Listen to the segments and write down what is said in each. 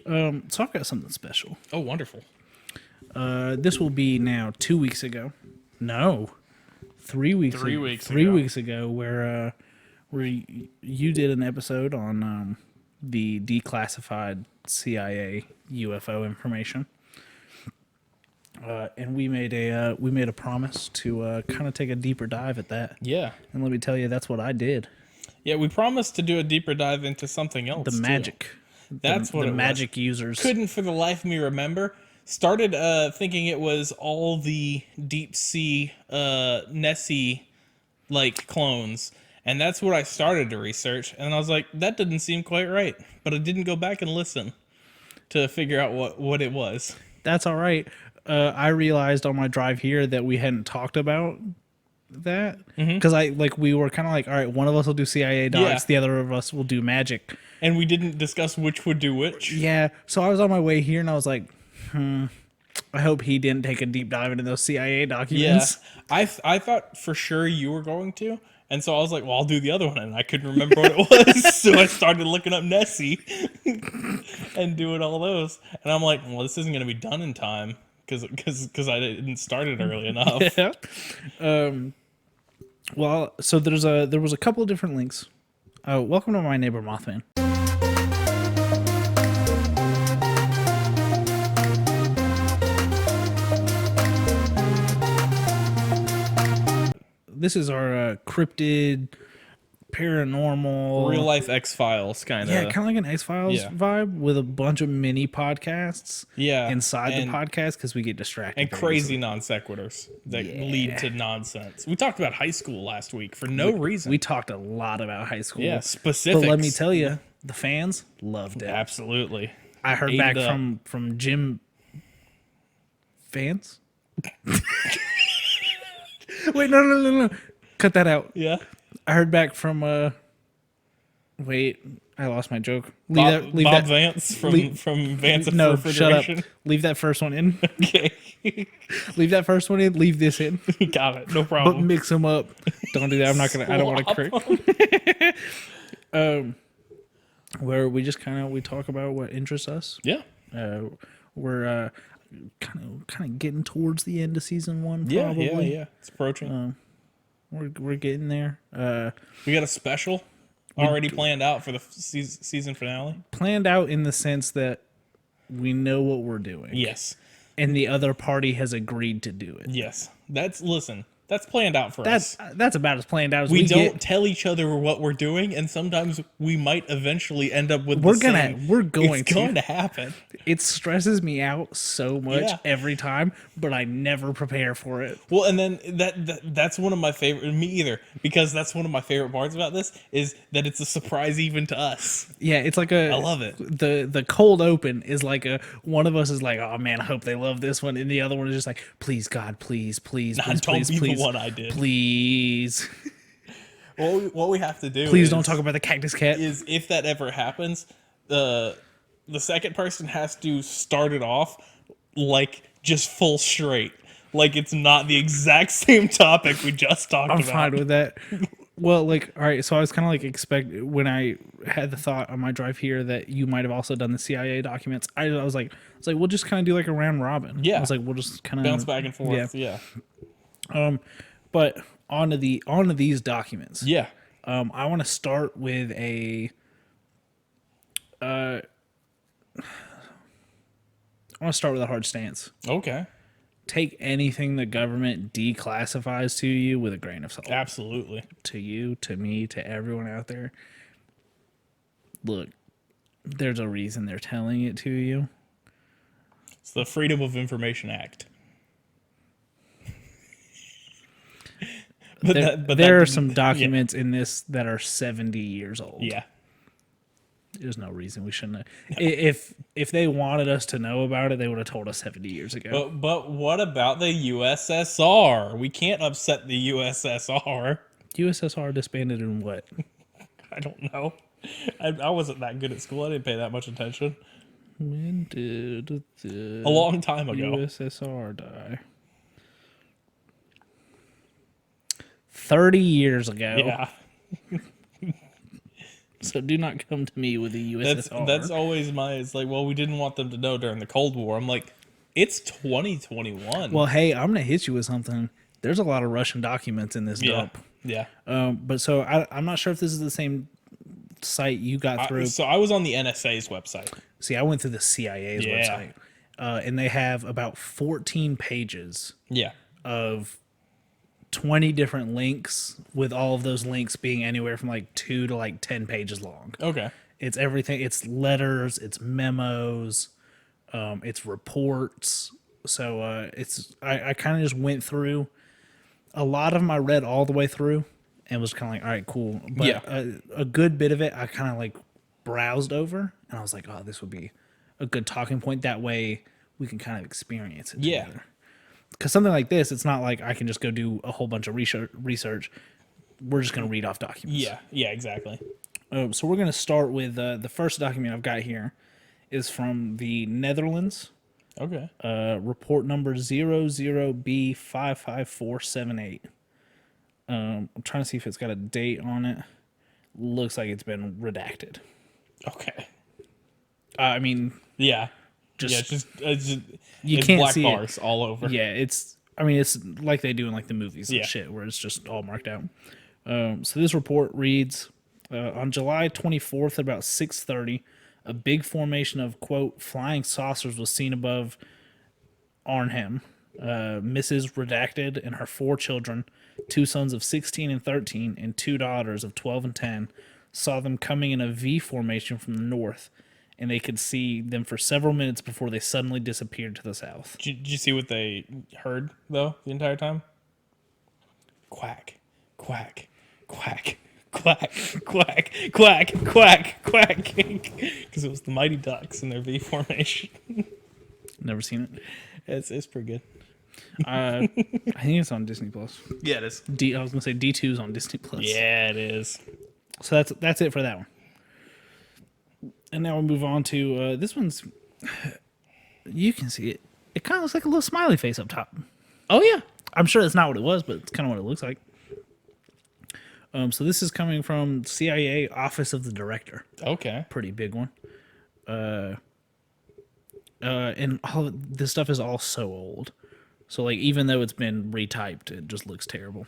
So I've got something special. Oh, wonderful. This will be now 2 weeks ago. No, 3 weeks. 3 weeks Three ago. weeks ago, where you did an episode on the declassified CIA UFO information, and we made a promise to kind of take a deeper dive at that. Yeah. And let me tell you, that's what I did. Yeah, we promised to do a deeper dive into something else, The too. magic. That's what the it magic was. users. Couldn't for the life of me remember. Started thinking it was all the deep sea Nessie clones, and that's what I started to research. And I was like, that didn't seem quite right, but I didn't go back and listen to figure out what it was. That's all right. I realized on my drive here that we hadn't talked about that because we were kind of like, all right, one of us will do CIA docs, Yeah. the other of us will do magic. And we didn't discuss which would do which. Yeah. So I was on my way here and I was like, I hope he didn't take a deep dive into those CIA Yeah, documents. I thought for sure you were going to, and so I was like, well, I'll do the other one, and I couldn't remember what it was, so I started looking up Nessie and doing all those, and I'm like, well, this isn't going to be done in time because I didn't start it early enough. Yeah. Well, so there was a couple of different links. Welcome to My Neighbor Mothman. This is our cryptid, paranormal, Real life X-Files kind of. yeah, kind of like an X-Files Yeah. vibe with a bunch of mini podcasts. Yeah, inside and- the podcast because we get distracted and very crazy easily. non sequiturs that lead to nonsense. We talked about high school last week for no reason. We talked a lot about high school. Yeah, specifics. But let me tell you, the fans loved it. Absolutely. I heard Ate back it up. from Jim fans. Wait, no. Cut that out. Yeah. I heard back from wait, I lost my joke. Bob that Vance from Vance no, for shut up. Refrigeration. Leave that first one in. Okay. Leave that first one in. Leave this in. Got it. No But problem. mix them up. Don't do that. I'm not gonna. I don't want to crick. Where we just we talk about what interests us. Yeah. We're kind of getting towards the end of season 1. Yeah. Probably. Yeah. It's approaching. We're getting there. We got a special already planned out for the season finale. Planned out in the sense that we know what we're doing. Yes. And the other party has agreed to do it. Yes. That's planned out for us. That's about as planned out as We don't get. tell each other what we're doing, and sometimes we might eventually end up with We're the same. going It's to. going to happen. It stresses me out so much Yeah. every time, but I never prepare for it. Well, and then that's one of my favorite. Me either, because that's one of my favorite parts about this is that it's a surprise even to us. Yeah, it's like I love it. The cold open is like one of us is like, oh man, I hope they love this one, and the other one is just like, please God, please, Nah, don't please, be please, the one I did. please, What we have to do. please is, don't talk about the cactus cat. Is if that ever happens, the second person has to start it off like just full straight, like it's not the exact same topic we just talked I'm about. fine with that. Well, all right, so I was kind of when I had the thought on my drive here that you might have also done the CIA documents. I was like, we'll just kind of do like a round robin. Yeah. I was like, we'll just kind of Bounce back and forth. Yeah. But onto these documents. Yeah. I want to start with I want to start with a hard stance. Okay. Take anything the government declassifies to you with a grain of salt. Absolutely. To you, to me, to everyone out there. Look, there's a reason they're telling it to you. It's the Freedom of Information Act. There are some documents in this that are 70 years old. Yeah. There's no reason we shouldn't have. If they wanted us to know about it, they would have told us 70 years ago. But what about the USSR? We can't upset the USSR. USSR disbanded in what? I don't know. I wasn't that good at school. I didn't pay that much attention. When did A long time ago. USSR die? 30 years ago. Yeah. So do not come to me with a USSR. That's always my. It's like, well, we didn't want them to know during the Cold War. I'm like, it's 2021. Well, hey, I'm gonna hit you with something. There's a lot of Russian documents in this yeah, dump. yeah. But so I'm not sure if this is the same site you got through. So I was on the NSA's website. See, I went through the CIA's Yeah. website, and they have about 14 pages Yeah, of 20 different links, with all of those links being anywhere from like 2 to like 10 pages long. okay. It's everything. It's letters, it's memos, it's reports. So I kind of just went through. A lot of them I read all the way through and was kind of like, all right, cool. But Yeah. a good bit of it I kind of like browsed over, and I was like, oh, this would be a good talking point. That way we can kind of experience it Yeah. together. Because something like this, it's not like I can just go do a whole bunch of research. We're just going to read off documents. Yeah, yeah, exactly. So we're going to start with the first document I've got here is from the Netherlands. Okay. Report number 00B55478. I'm trying to see if it's got a date on it. Looks like it's been redacted. Okay. I mean, Yeah. Just- just you it's can't black see bars all over. yeah, it's like they do in like the movies and Yeah. shit, where it's just all marked out. So this report reads, on July 24th at about 6:30, a big formation of, quote, flying saucers was seen above Arnhem. Mrs. Redacted and her 4 children, 2 sons of 16 and 13, and 2 daughters of 12 and 10, saw them coming in a V formation from the north, and they could see them for several minutes before they suddenly disappeared to the south. Did you see what they heard though the entire time? Quack, quack, quack, quack, quack, quack, quack, quack. Because it was the Mighty Ducks in their V formation. Never seen it. It's pretty good. I think it's on Disney Plus. Yeah, it is. I was gonna say D2's on Disney Plus. Yeah, it is. So that's it for that one. And now we move on to this one's. You can see it. It kind of looks like a little smiley face up top. Oh yeah. I'm sure that's not what it was, but it's kind of what it looks like. So this is coming from CIA Office of the Director. Okay. Pretty big one. And all of this stuff is all so old. So like even though it's been retyped, it just looks terrible.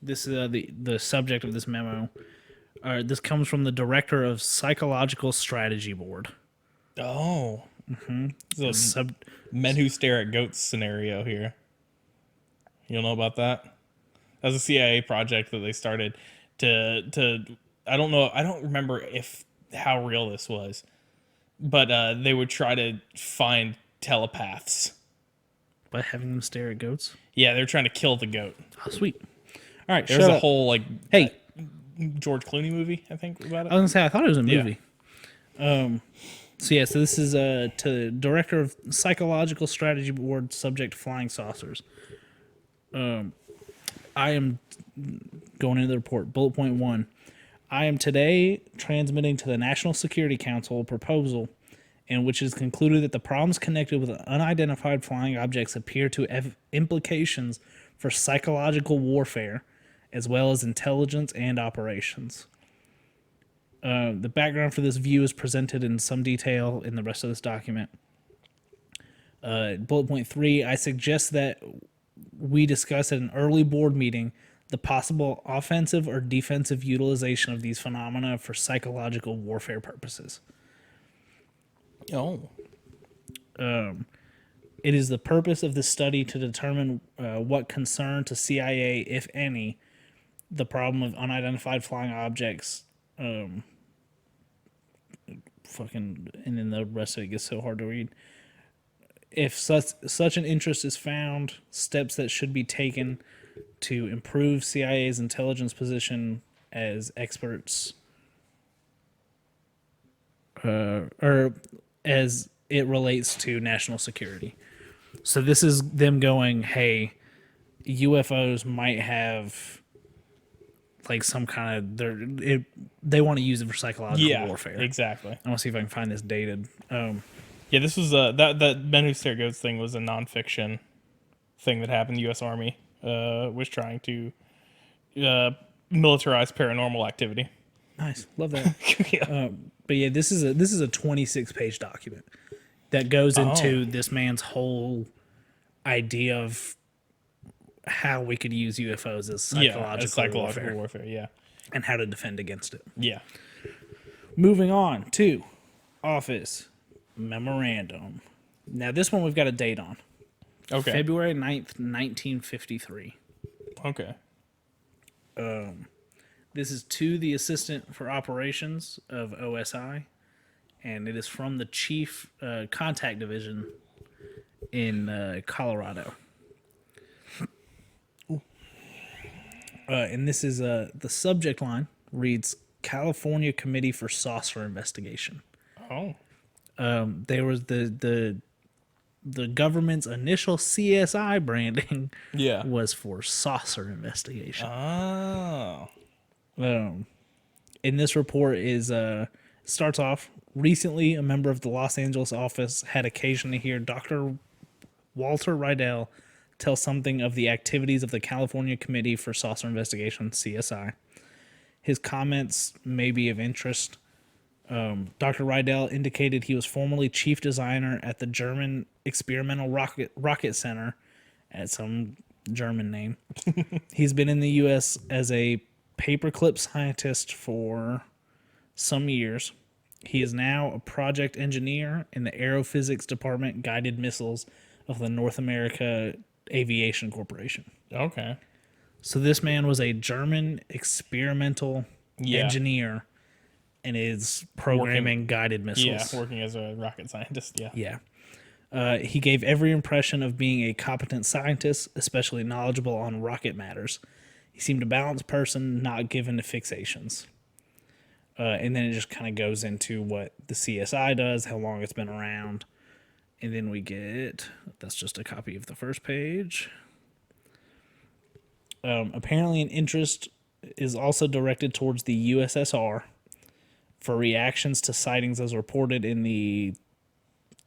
This is the subject of this memo. This comes from the director of Psychological Strategy Board. Oh. So Sub- men who stare at goats scenario here. You'll know about that? That was a CIA project that they started to I don't know, I don't remember how real this was. But they would try to find telepaths. by having them stare at goats. Yeah, they're trying to kill the goat. Oh, sweet. All right, There's shut a up. whole like Hey, George Clooney movie, I think, about it. I was gonna say I thought it was a movie. So this is to director of Psychological Strategy Board, subject flying saucers. I am going into the report. Bullet point 1. I am today transmitting to the National Security Council a proposal in which it is concluded that the problems connected with unidentified flying objects appear to have implications for psychological warfare, as well as intelligence and operations. The background for this view is presented in some detail in the rest of this document. Bullet point 3, I suggest that we discuss at an early board meeting the possible offensive or defensive utilization of these phenomena for psychological warfare purposes. Oh. It is the purpose of the study to determine what concern to CIA, if any, the problem of unidentified flying objects. And then the rest of it gets so hard to read. If such an interest is found, steps that should be taken to improve CIA's intelligence position as experts, or as it relates to national security. So this is them going, hey, UFOs might have like some kind of they want to use it for psychological warfare. Exactly. I want to see if I can find this dated. Yeah, this was that Men Who Stare at Goats thing was a nonfiction thing that happened. The U.S. Army was trying to militarize paranormal activity. Nice. Love that. Yeah. But yeah, this is a 26-page document that goes into this man's whole idea of how we could use UFOs as Yeah, as psychological psychological warfare warfare. Yeah. and how to defend against it. Yeah. Moving on to Office Memorandum. Now, this one we've got a date on. Okay. February 9th, 1953. Okay. This is to the Assistant for Operations of OSI, and it is from the Chief Contact Division in Colorado. And this is the subject line reads California Committee for Saucer Investigation. Oh. There was the government's initial CSI branding Yeah. was for saucer investigation. Oh. In this report is starts off recently a member of the Los Angeles office had occasion to hear Dr. Walter Rydell tell something of the activities of the California Committee for Saucer Investigation, CSI. His comments may be of interest. Dr. Rydell indicated he was formerly chief designer at the German Experimental Rocket Center, at some German name. He's been in the U.S. as a paperclip scientist for some years. He is now a project engineer in the Aerophysics Department Guided Missiles of the North America Aviation Corporation. Okay. So this man was a German experimental engineer and is programming guided missiles. Yeah, working as a rocket scientist. Yeah. Yeah. He gave every impression of being a competent scientist, especially knowledgeable on rocket matters. He seemed a balanced person, not given to fixations. And then it just kind of goes into what the CSI does, how long it's been around. And then we get, that's just a copy of the first page. Apparently an interest is also directed towards the USSR for reactions to sightings as reported in the,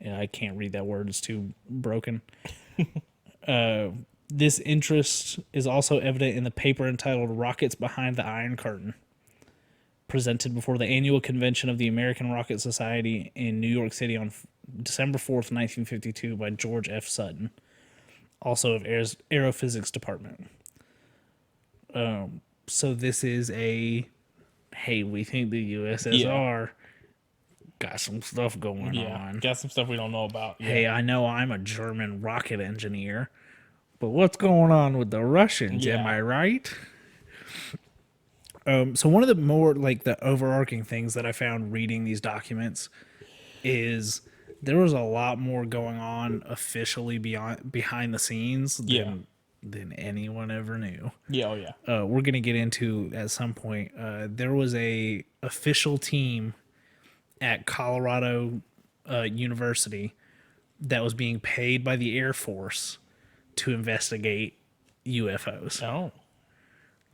I can't read that word, it's too broken. This interest is also evident in the paper entitled Rockets Behind the Iron Curtain, presented before the annual convention of the American Rocket Society in New York City on December 4th, 1952 by George F. Sutton, also of Aerophysics Department. So this is a, hey, we think the USSR got some stuff going on. Got some stuff we don't know about. Yeah. Hey, I know I'm a German rocket engineer, but what's going on with the Russians? Am I right? So one of the more like the overarching things that I found reading these documents is there was a lot more going on officially behind the scenes than anyone ever knew. Yeah, oh yeah. We're gonna get into at some point. There was a official team at Colorado University that was being paid by the Air Force to investigate UFOs. Oh.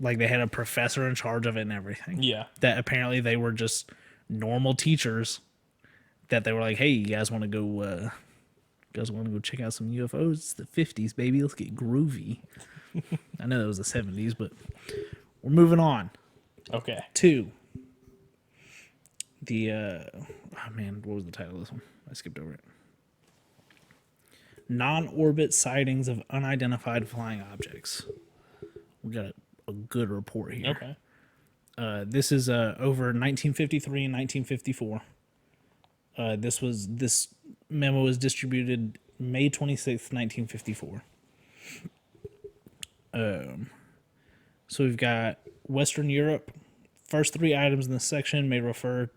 Like they had a professor in charge of it and everything. Yeah. That apparently they were just normal teachers that they were like, hey, you guys want to go check out some UFOs? It's the 50s, baby. Let's get groovy. I know that was the 70s, but we're moving on. Okay. To the what was the title of this one? I skipped over it. Non-orbit sightings of unidentified flying objects. We got a good report here. Okay. This is over 1953 and 1954. This memo was distributed May 26th, 1954. So we've got Western Europe. First three items in this section may refer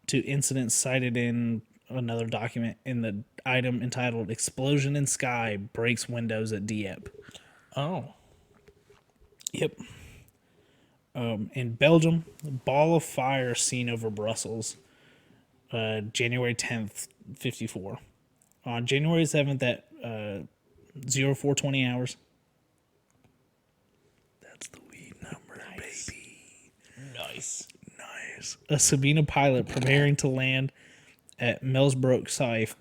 to incidents cited in another document in the item entitled Explosion in Sky Breaks Windows at Dieppe. Oh. Yep. In Belgium, a ball of fire seen over Brussels, January 10th, 54. On January 7th at 0420 hours. That's the weed number, baby. Nice. Nice. A Sabina pilot preparing to land at Melsbrook Safe,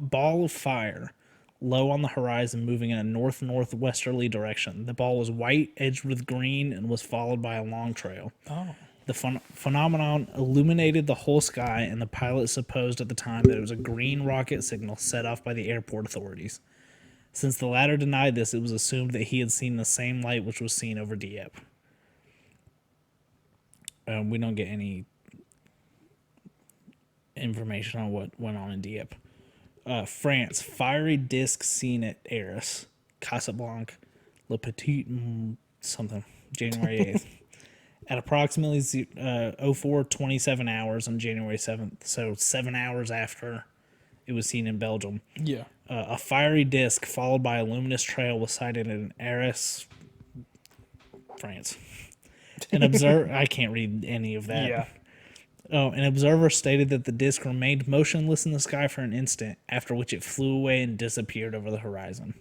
ball of fire low on the horizon, moving in a north-northwesterly direction. The ball was white, edged with green, and was followed by a long trail. Oh. The phenomenon illuminated the whole sky, and the pilot supposed at the time that it was a green rocket signal set off by the airport authorities. Since the latter denied this, it was assumed that he had seen the same light which was seen over Dieppe. We don't get any information on what went on in Dieppe. France, fiery disc seen at Arras, Casablanca, Le Petit something, January 8th. At approximately 04:27 hours on January 7th, so 7 hours after it was seen in Belgium. Yeah. A fiery disc followed by a luminous trail was sighted in Arras, France. I can't read any of that. Yeah. Oh, an observer stated that the disc remained motionless in the sky for an instant, after which it flew away and disappeared over the horizon.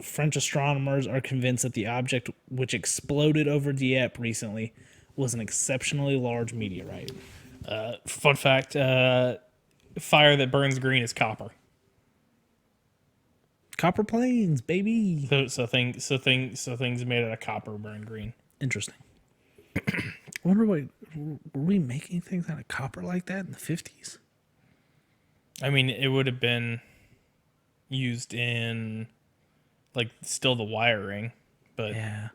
French astronomers are convinced that the object which exploded over Dieppe recently was an exceptionally large meteorite. Fun fact: fire that burns green is copper. Copper planes, baby. So things made out of copper burn green. Interesting. I wonder were we making things out of copper like that in the 50s? I mean, it would have been used in like still the wiring, but Yeah.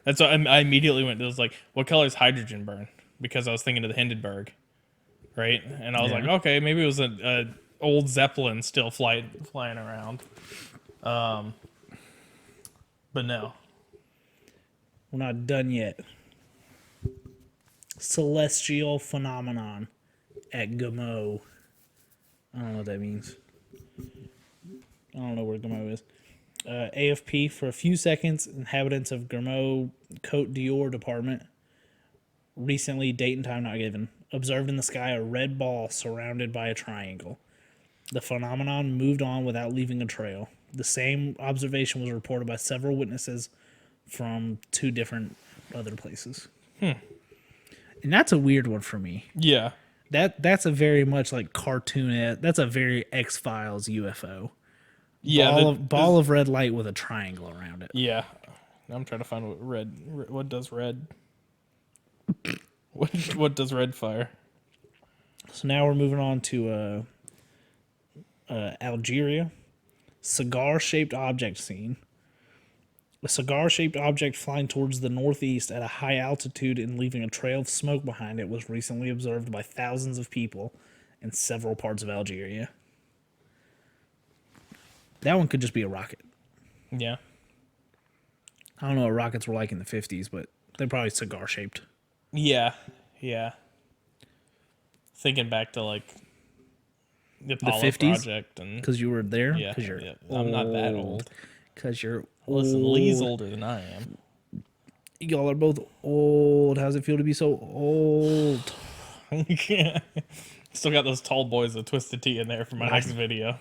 that's what I immediately went. It was like, what color is hydrogen burn? Because I was thinking of the Hindenburg, right? And I was Yeah. like, okay, maybe it was a old Zeppelin still flying around. But no. We're not done yet. Celestial phenomenon at Gameau. I don't know what that means. I don't know where Gameau is. AFP, for a few seconds, inhabitants of Gameau, Côte d'Or department, recently, date and time not given, observed in the sky a red ball surrounded by a triangle. The phenomenon moved on without leaving a trail. The same observation was reported by several witnesses from 2 different other places. And that's a weird one for me. Yeah. That's a very much like cartoon. That's a very X-Files UFO. Yeah. Ball of red light with a triangle around it. Yeah. I'm trying to find what does red. What does red fire? So now we're moving on to Algeria. Cigar-shaped object seen. A cigar-shaped object flying towards the northeast at a high altitude and leaving a trail of smoke behind it was recently observed by thousands of people in several parts of Algeria. That one could just be a rocket. Yeah. I don't know what rockets were like in the 50s, but they're probably cigar-shaped. Yeah. Yeah. Thinking back to like the Apollo 50s? project and Because you were there? yeah, Because you're I'm not that old. Because you're Listen, old. Lee's older than I am. Y'all are both old. How's it feel to be so old? Still got those tall boys with Twisted Tea in there for my next video.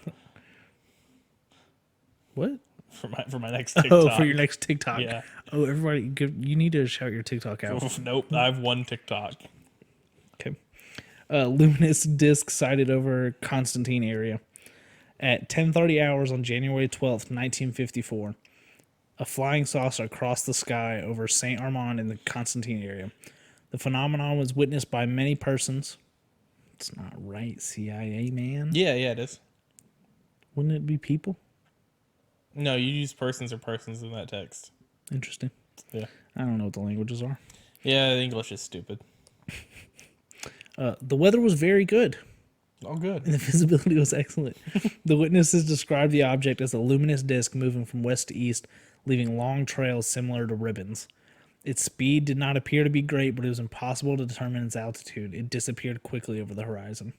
What? For my next TikTok. Oh, for your next TikTok. Yeah. Oh, everybody, you need to shout your TikTok out. Nope, I have one TikTok. Okay. Luminous disc sighted over Constantine area. At 10:30 hours on January 12th, 1954, a flying saucer crossed the sky over Saint Armand in the Constantine area. The phenomenon was witnessed by many persons. It's not right, CIA man. Yeah, it is. Wouldn't it be people? No, you use persons or persons in that text. Interesting. Yeah. I don't know what the languages are. Yeah, English is stupid. The weather was very good. Oh, good. And the visibility was excellent. The witnesses described the object as a luminous disc moving from west to east, leaving long trails similar to ribbons. Its speed did not appear to be great, but it was impossible to determine its altitude. It disappeared quickly over the horizon.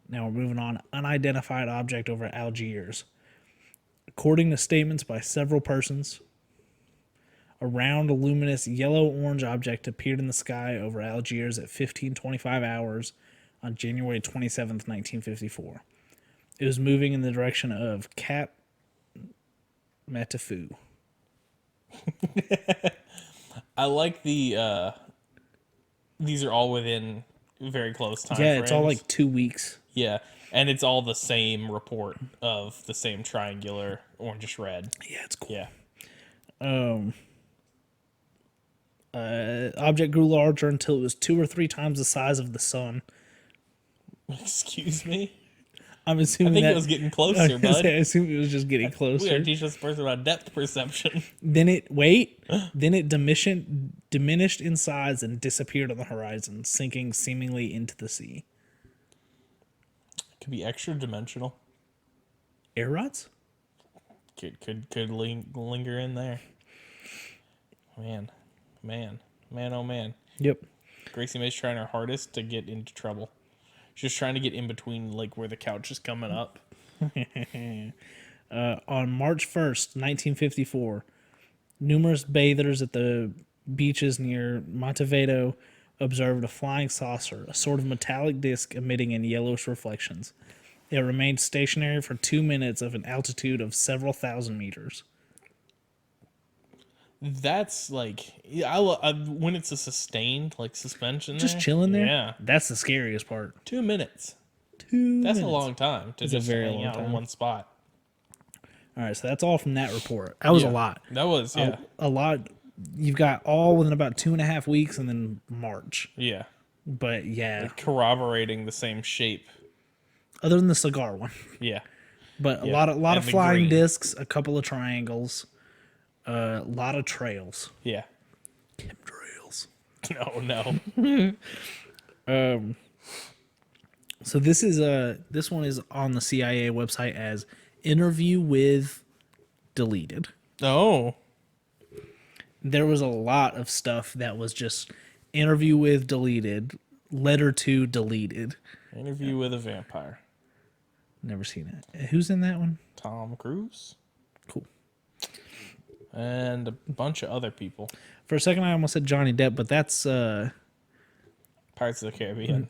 Now we're moving on. Unidentified object over Algiers. According to statements by several persons, a round, luminous yellow-orange object appeared in the sky over Algiers at 15:25 hours on January 27th, 1954. It was moving in the direction of Cap Metafu. I like the these are all within very close time Yeah, frames. it's all like 2 weeks. Yeah, and it's all the same report of the same triangular orangish red. Yeah, it's cool. Yeah. Object grew larger until it was 2 or 3 times the size of the sun. Excuse me? I'm I assuming think that it was getting I closer, was gonna bud. say, I assume it was just getting We gotta closer. teach this person about depth perception. Then it diminished in size and disappeared on the horizon, sinking seemingly into the sea. Could be extra dimensional. Air rods? Could linger in there. Man, oh man. Yep. Gracie May's trying her hardest to get into trouble. She's trying to get in between, like, where the couch is coming up. On March 1st, 1954, numerous bathers at the beaches near Montevideo observed a flying saucer, a sort of metallic disc emitting in yellowish reflections. It remained stationary for 2 minutes of an altitude of several thousand meters. That's like, when it's a sustained, like, suspension Just there. chilling there? Yeah. That's the scariest part. 2 minutes. 2 That's minutes. a long time to It's a just very hang long out in time. one spot. All right, so that's all from that report. That was a Yeah. lot. That was, yeah. A lot. You've got all within about 2.5 weeks and then March. Yeah. But yeah, Corroborating the same shape. other than the cigar one. Yeah. But Yeah, a lot and of the flying green. discs, a couple of triangles, a lot of trails. Yeah. Chemtrails. No. So this one is on the CIA website as interview with deleted. Oh. There was a lot of stuff that was just interview with deleted, letter to deleted. Interview with a vampire. Never seen it. Who's in that one? Tom Cruise. Cool. And a bunch of other people. For a second, I almost said Johnny Depp, but that's Pirates of the Caribbean.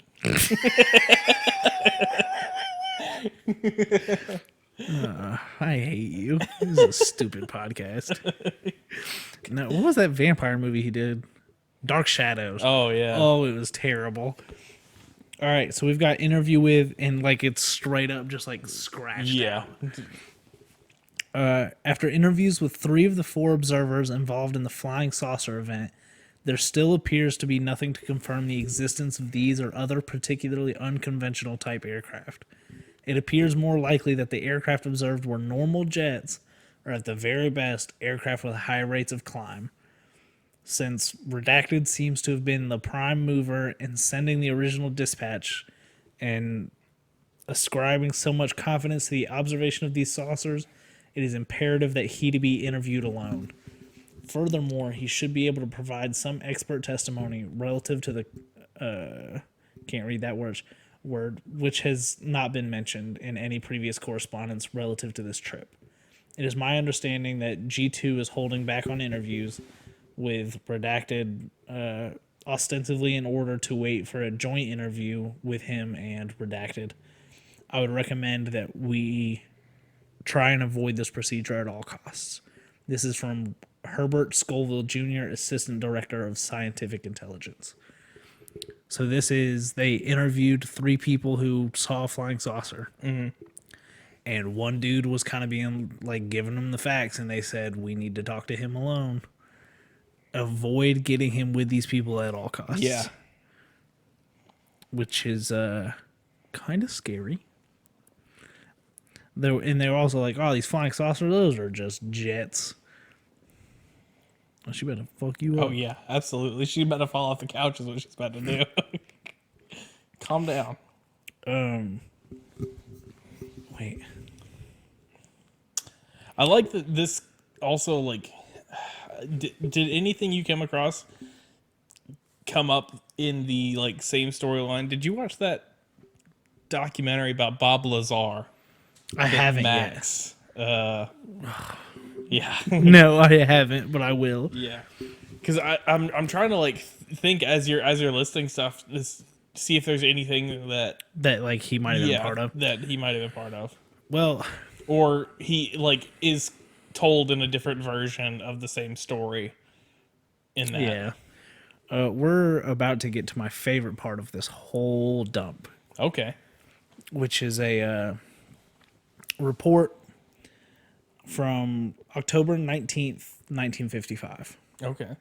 I hate you. This is a stupid podcast. No, what was that vampire movie he did? Dark Shadows. Oh, yeah. Oh, it was terrible. All right, so we've got interview with, and like it's straight up just like scratched. Yeah. After interviews with 3 of the 4 observers involved in the flying saucer event, there still appears to be nothing to confirm the existence of these or other particularly unconventional type aircraft. It appears more likely that the aircraft observed were normal jets, or at the very best, aircraft with high rates of climb. Since Redacted seems to have been the prime mover in sending the original dispatch and ascribing so much confidence to the observation of these saucers, it is imperative that he to be interviewed alone. Furthermore, he should be able to provide some expert testimony relative to the can't read that word which has not been mentioned in any previous correspondence relative to this trip. It is my understanding that G2 is holding back on interviews with Redacted ostensibly in order to wait for a joint interview with him and Redacted. I would recommend that we try and avoid this procedure at all costs. This is from Herbert Scoville Jr., Assistant Director of Scientific Intelligence. So they interviewed 3 people who saw a flying saucer. Mm-hmm. And one dude was kind of being like giving them the facts, and they said, we need to talk to him alone. Avoid getting him with these people at all costs. Yeah. Which is kind of scary. They were also like, oh, these flying saucers, those are just jets. Oh, she better fuck you up. Oh, yeah. Absolutely. She's about to fall off the couch is what she's about to do. Calm down. Wait. I like that this also, like, did anything you came across come up in the, like, same storyline? Did you watch that documentary about Bob Lazar? I haven't Max. Yeah. yet. No, I haven't, but I will. Yeah. Because I'm trying to, like, think as you're listing stuff, see if there's anything that Like he might have been part of. that he might have been part of, Well, or he like is told in a different version of the same story. In that, yeah. We're about to get to my favorite part of this whole dump, Okay. which is a report from October 19th, 1955. Okay.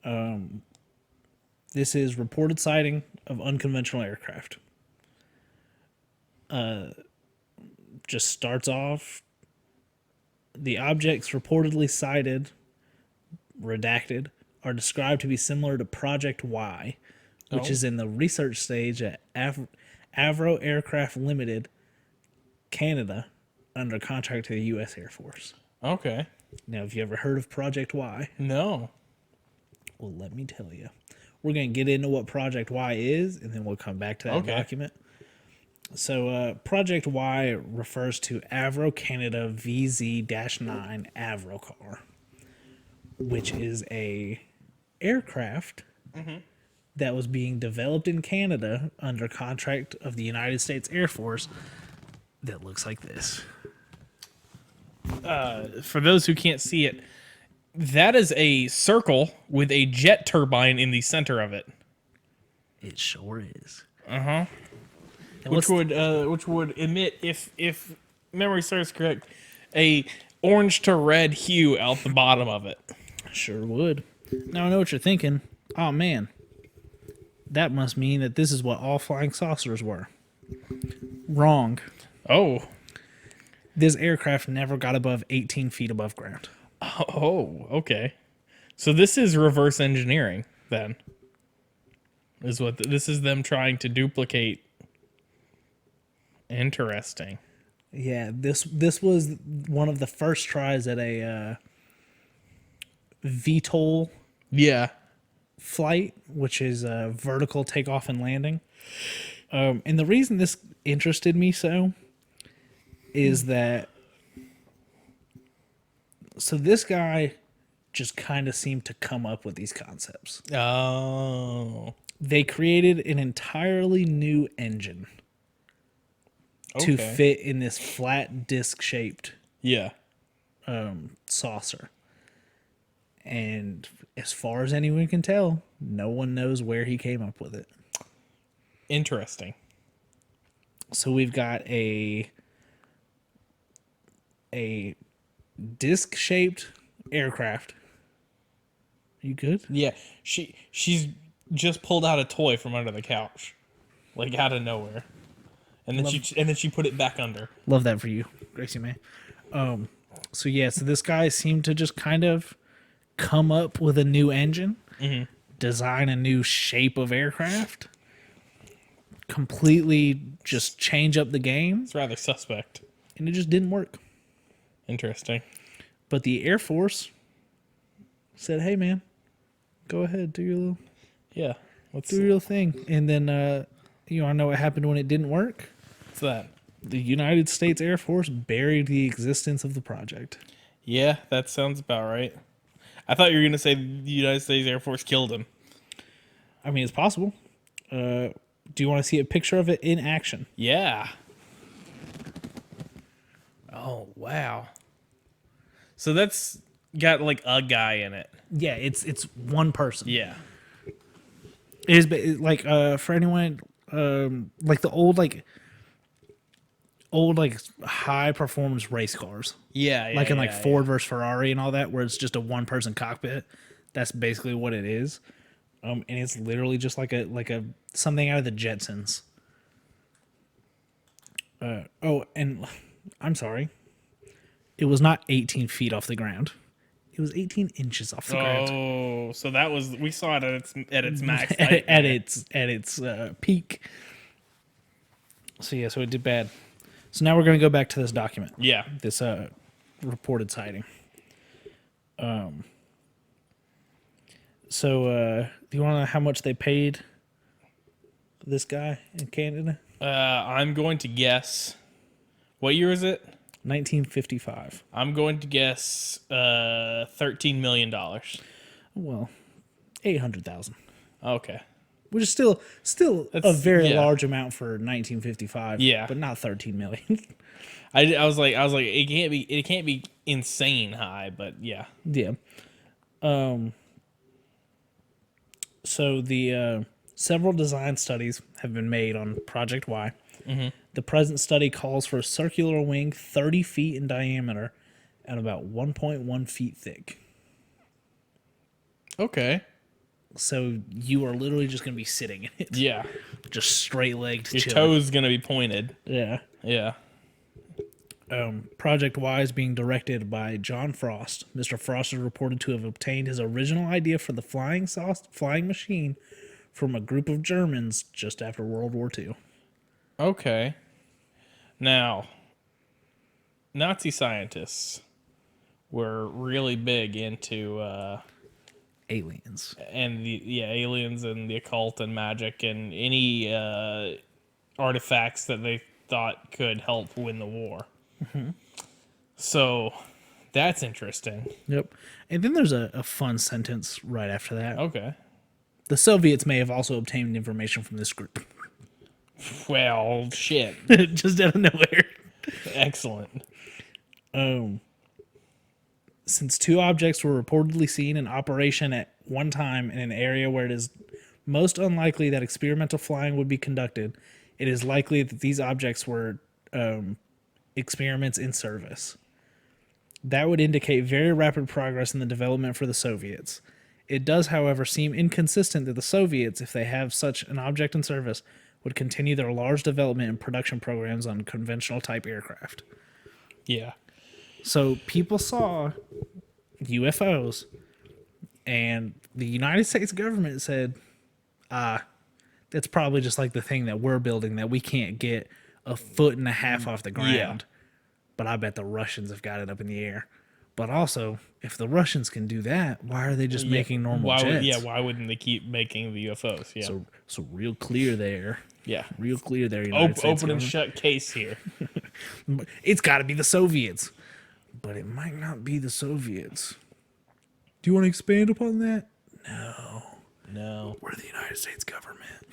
This is reported sighting of unconventional aircraft. Just starts off. The objects reportedly sighted, redacted, are described to be similar to Project Y, which is in the research stage at Avro Aircraft Limited, Canada, under contract to the U.S. Air Force. Okay. Now, have you ever heard of Project Y? No. Well, let me tell you. We're going to get into what Project Y is, and then we'll come back to that document. So, Project Y refers to Avro Canada VZ-9 Avro car, which is a aircraft that was being developed in Canada under contract of the United States Air Force that looks like this. For those who can't see it, that is a circle with a jet turbine in the center of it. It sure is. Which would emit, if memory serves correct, a orange to red hue out the bottom of it. Sure would. Now I know what you're thinking. Oh man, that must mean that this is what all flying saucers were. Wrong. Oh. This aircraft never got above 18 feet above ground. Oh, okay. So this is reverse engineering then. Is what this is them trying to duplicate. Interesting. Yeah, this was one of the first tries at a VTOL flight, which is a vertical takeoff and landing. And the reason this interested me so is that this guy just kind of seemed to come up with these concepts. Oh. They created an entirely new engine to fit in this flat disc shaped saucer. And as far as anyone can tell, no one knows where he came up with it. Interesting. So we've got a disc shaped aircraft. You good? Yeah. She's just pulled out a toy from under the couch. Like out of nowhere. And then she put it back under. Love that for you, Gracie man. So this guy seemed to just kind of come up with a new engine, design a new shape of aircraft, completely just change up the game. It's rather suspect. And it just didn't work. Interesting. But the Air Force said, "Hey man, go ahead, do your little thing." And then you want to know what happened when it didn't work? What's that? The United States Air Force buried the existence of the project. Yeah, that sounds about right. I thought you were going to say the United States Air Force killed him. I mean, it's possible. Do you want to see a picture of it in action? Yeah. Oh, wow. So that's got like a guy in it. Yeah, it's one person. Yeah. It is like for anyone like the old high performance race cars. Yeah, like in Ford versus Ferrari and all that, where it's just a one person cockpit. That's basically what it is. And it's literally just like a something out of the Jetsons. And I'm sorry. It was not 18 feet off the ground. It was 18 inches off the ground. Oh, so that was, we saw it at its max height. at its peak. So it did bad. So now we're going to go back to this document. Yeah. This reported sighting. So do you want to know how much they paid this guy in Canada? I'm going to guess. What year is it? 1955. I'm going to guess $13 million. Well, 800,000. Okay. Which is still a very large amount for 1955. Yeah, but not 13 million. I was like it can't be insane high, but yeah. Yeah. So the several design studies have been made on Project Y. Mm-hmm. The present study calls for a circular wing 30 feet in diameter and about 1.1 feet thick. Okay. So you are literally just going to be sitting in it. Yeah. Just straight-legged Your chilling. toe's gonna be pointed. Yeah. Yeah. Project Y is being directed by John Frost. Mr. Frost is reported to have obtained his original idea for the flying machine from a group of Germans just after World War II. Okay. Now, Nazi scientists were really big into Aliens. aliens and the occult and magic and any artifacts that they thought could help win the war. Mm-hmm. So that's interesting. Yep. And then there's a fun sentence right after that. Okay. The Soviets may have also obtained information from this group. Well, shit. Just out of nowhere. Excellent. Since two objects were reportedly seen in operation at one time in an area where it is most unlikely that experimental flying would be conducted, it is likely that these objects were experiments in service. That would indicate very rapid progress in the development for the Soviets. It does, however, seem inconsistent that the Soviets, if they have such an object in service, would continue their large development and production programs on conventional type aircraft. Yeah. So people saw UFOs, and the United States government said, that's probably just like the thing that we're building that we can't get a foot and a half off the ground. Yeah. But I bet the Russians have got it up in the air. But also, if the Russians can do that, why are they just making normal jets? Why wouldn't they keep making the UFOs? Yeah. So real clear there. Yeah. Real clear there. United States Open and government. shut case here. It's got to be the Soviets. But it might not be the Soviets. Do you want to expand upon that? No. We're the United States government.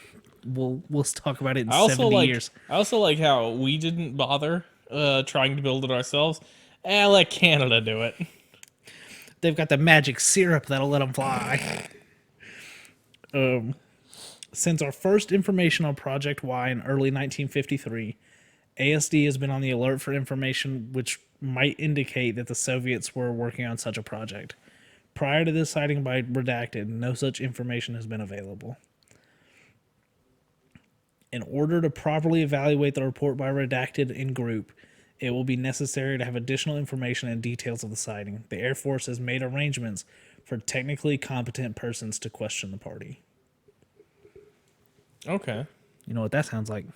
We'll talk about it in I also 70 years. I also like how we didn't bother trying to build it ourselves. Let Canada do it. They've got the magic syrup that'll let them fly. Since our first information on Project Y in early 1953, ASD has been on the alert for information which might indicate that the Soviets were working on such a project. Prior to this sighting by Redacted, no such information has been available. In order to properly evaluate the report by Redacted in group, it will be necessary to have additional information and details of the sighting. The Air Force has made arrangements for technically competent persons to question the party. Okay. You know what that sounds like?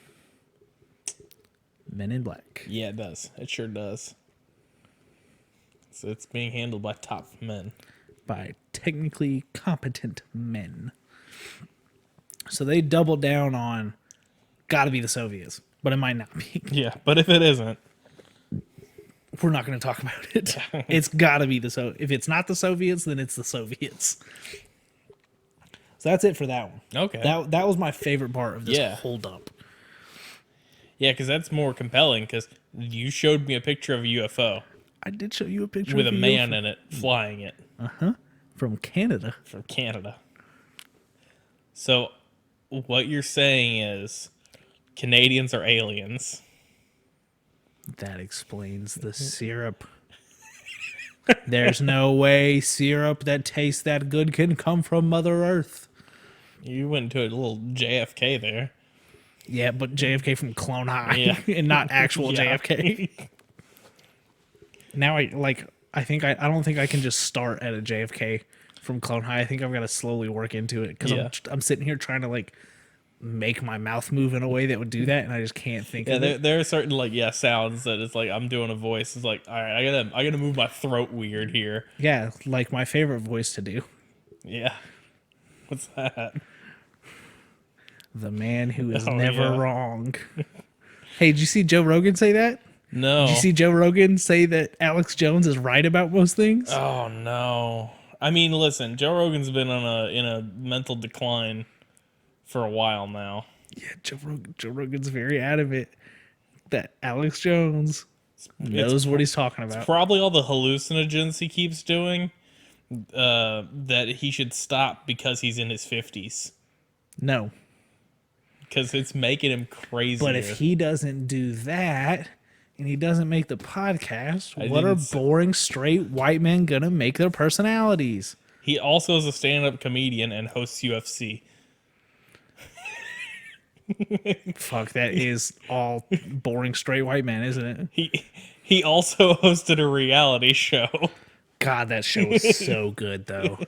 Men in Black. Yeah, it does. It sure does. So it's being handled by top men. By technically competent men. So they doubled down on gotta be the Soviets, but it might not be. Yeah, but if it isn't, we're not going to talk about it. It's gotta be the Soviets. If it's not the Soviets, then it's the Soviets. So that's it for that one. Okay. That was my favorite part of this hold up. Yeah, because that's more compelling. Because you showed me a picture of a UFO. I did show you a picture with of a man in it flying it. From Canada. From Canada. So, what you're saying is Canadians are aliens. That explains the syrup. There's no way syrup that tastes that good can come from Mother Earth. You went to a little JFK there. Yeah, but JFK from Clone High and not actual JFK. Now I don't think I can just start at a JFK from Clone High. I think I've got to slowly work into it because I'm sitting here trying to make my mouth move in a way that would do that, and I just can't think of it. There are certain sounds that it's like I'm doing a voice. It's like, all right, I gotta move my throat weird here. Yeah, like my favorite voice to do. Yeah. What's that? The man who is never wrong. Hey, did you see Joe Rogan say that? No. Did you see Joe Rogan say that Alex Jones is right about most things? Oh no. I mean, listen, Joe Rogan's been in a mental decline for a while now. Yeah, Joe Rogan's very adamant that Alex Jones knows what he's talking about. It's probably all the hallucinogens he keeps doing that he should stop because he's in his 50s. No. Because it's making him crazy. But if he doesn't do that and he doesn't make the podcast, what are boring straight white men gonna make their personalities? He also is a stand-up comedian and hosts UFC. Fuck, that is all boring straight white man, isn't it? He also hosted a reality show. God, that show was so good though.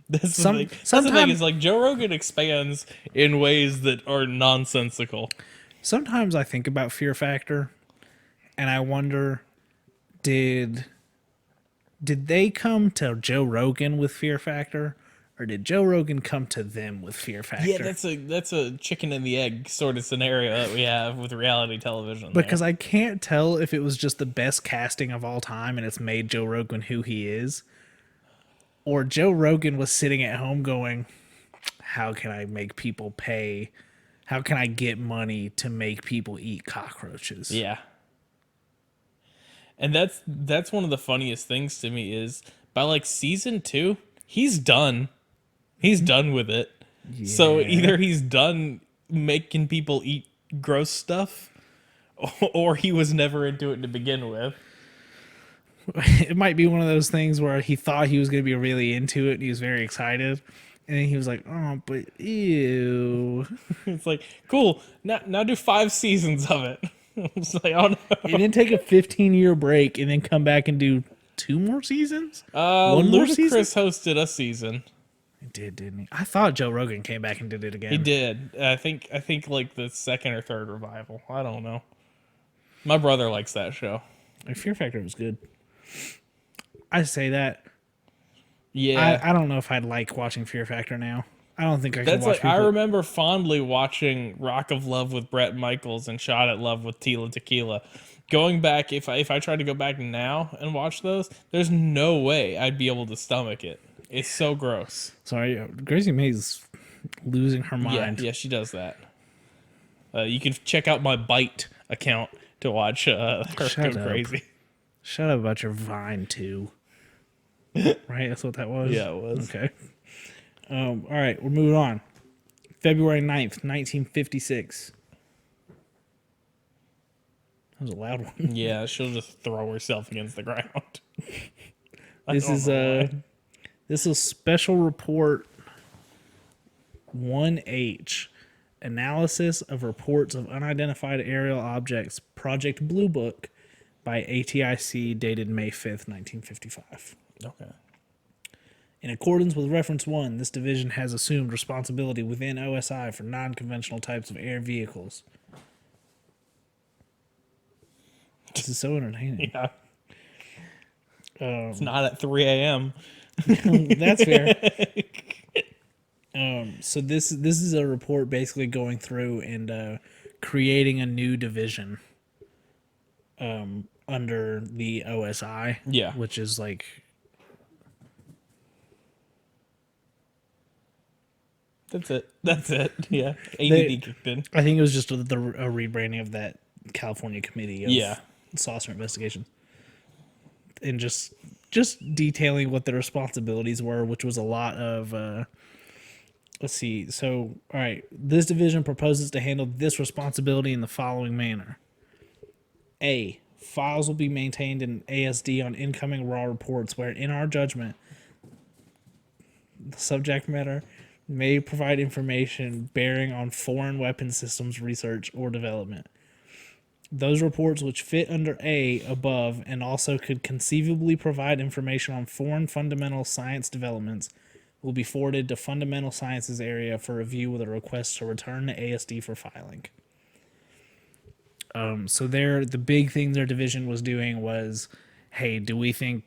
That's the thing. That's the thing is like Joe Rogan expands in ways that are nonsensical. Sometimes I think about Fear Factor, and I wonder, did they come to Joe Rogan with Fear Factor, or did Joe Rogan come to them with Fear Factor? Yeah, that's a chicken and the egg sort of scenario that we have with reality television. Because I can't tell if it was just the best casting of all time and it's made Joe Rogan who he is, or Joe Rogan was sitting at home going, how can I make people pay? How can I get money to make people eat cockroaches? Yeah. And that's one of the funniest things to me is by like season 2, he's done. He's done with it. Yeah. So either he's done making people eat gross stuff, or he was never into it to begin with. It might be one of those things where he thought he was going to be really into it and he was very excited. And then he was like, oh, but ew. It's like, cool. Now do 5 seasons of it. It's like, oh no. And then take a 15-year break and then come back and do 2 more seasons? One more season? Ludacris hosted a season. He did, didn't he? I thought Joe Rogan came back and did it again. He did. I think like the second or third revival. I don't know. My brother likes that show. Fear Factor was good. I say that. Yeah. I don't know if I'd like watching Fear Factor now. I don't think I can watch I remember fondly watching Rock of Love with Bret Michaels and Shot at Love with Tila Tequila. Going back, if I tried to go back now and watch those, there's no way I'd be able to stomach it. It's so gross. Sorry, Gracie May's losing her mind. Yeah, she does that. You can check out my Byte account to watch her go crazy. Shut up about your Vine too. Right, that's what that was? Yeah, it was. Okay. All right, we're moving on. February 9th, 1956. That was a loud one. Yeah, she'll just throw herself against the ground. This is Special Report 1H, Analysis of Reports of Unidentified Aerial Objects, Project Blue Book, by ATIC, dated May 5th, 1955. Okay. In accordance with Reference 1, this division has assumed responsibility within OSI for non-conventional types of air vehicles. This is so entertaining. Yeah. It's not at 3 a.m. That's fair. So this is a report basically going through and creating a new division under the OSI. Yeah. Which is like... That's it. Yeah. ADD kicked in. I think it was just a rebranding of that California Committee of Saucer Investigation. And just detailing what their responsibilities were, which was a lot of... let's see. So, all right. This division proposes to handle this responsibility in the following manner. A. Files will be maintained in ASD on incoming raw reports where, in our judgment, the subject matter may provide information bearing on foreign weapon systems research or development. Those reports which fit under A above and also could conceivably provide information on foreign fundamental science developments will be forwarded to Fundamental Sciences Area for review with a request to return to ASD for filing. So the big thing their division was doing was, hey, do we think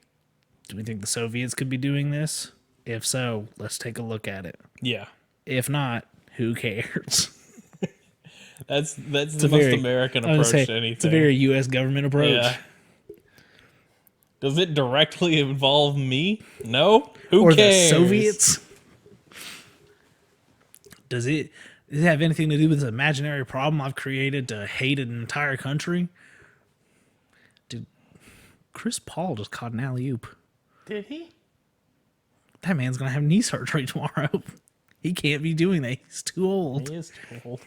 the Soviets could be doing this? If so, let's take a look at it. Yeah. If not, who cares? That's the most American approach to anything. It's a very U.S. government approach. Yeah. Does it directly involve me? No. Who or cares? The Soviets? Does it have anything to do with this imaginary problem I've created to hate an entire country? Dude, Chris Paul just caught an alley-oop. Did he? That man's going to have knee surgery tomorrow. He can't be doing that. He's too old. He is too old.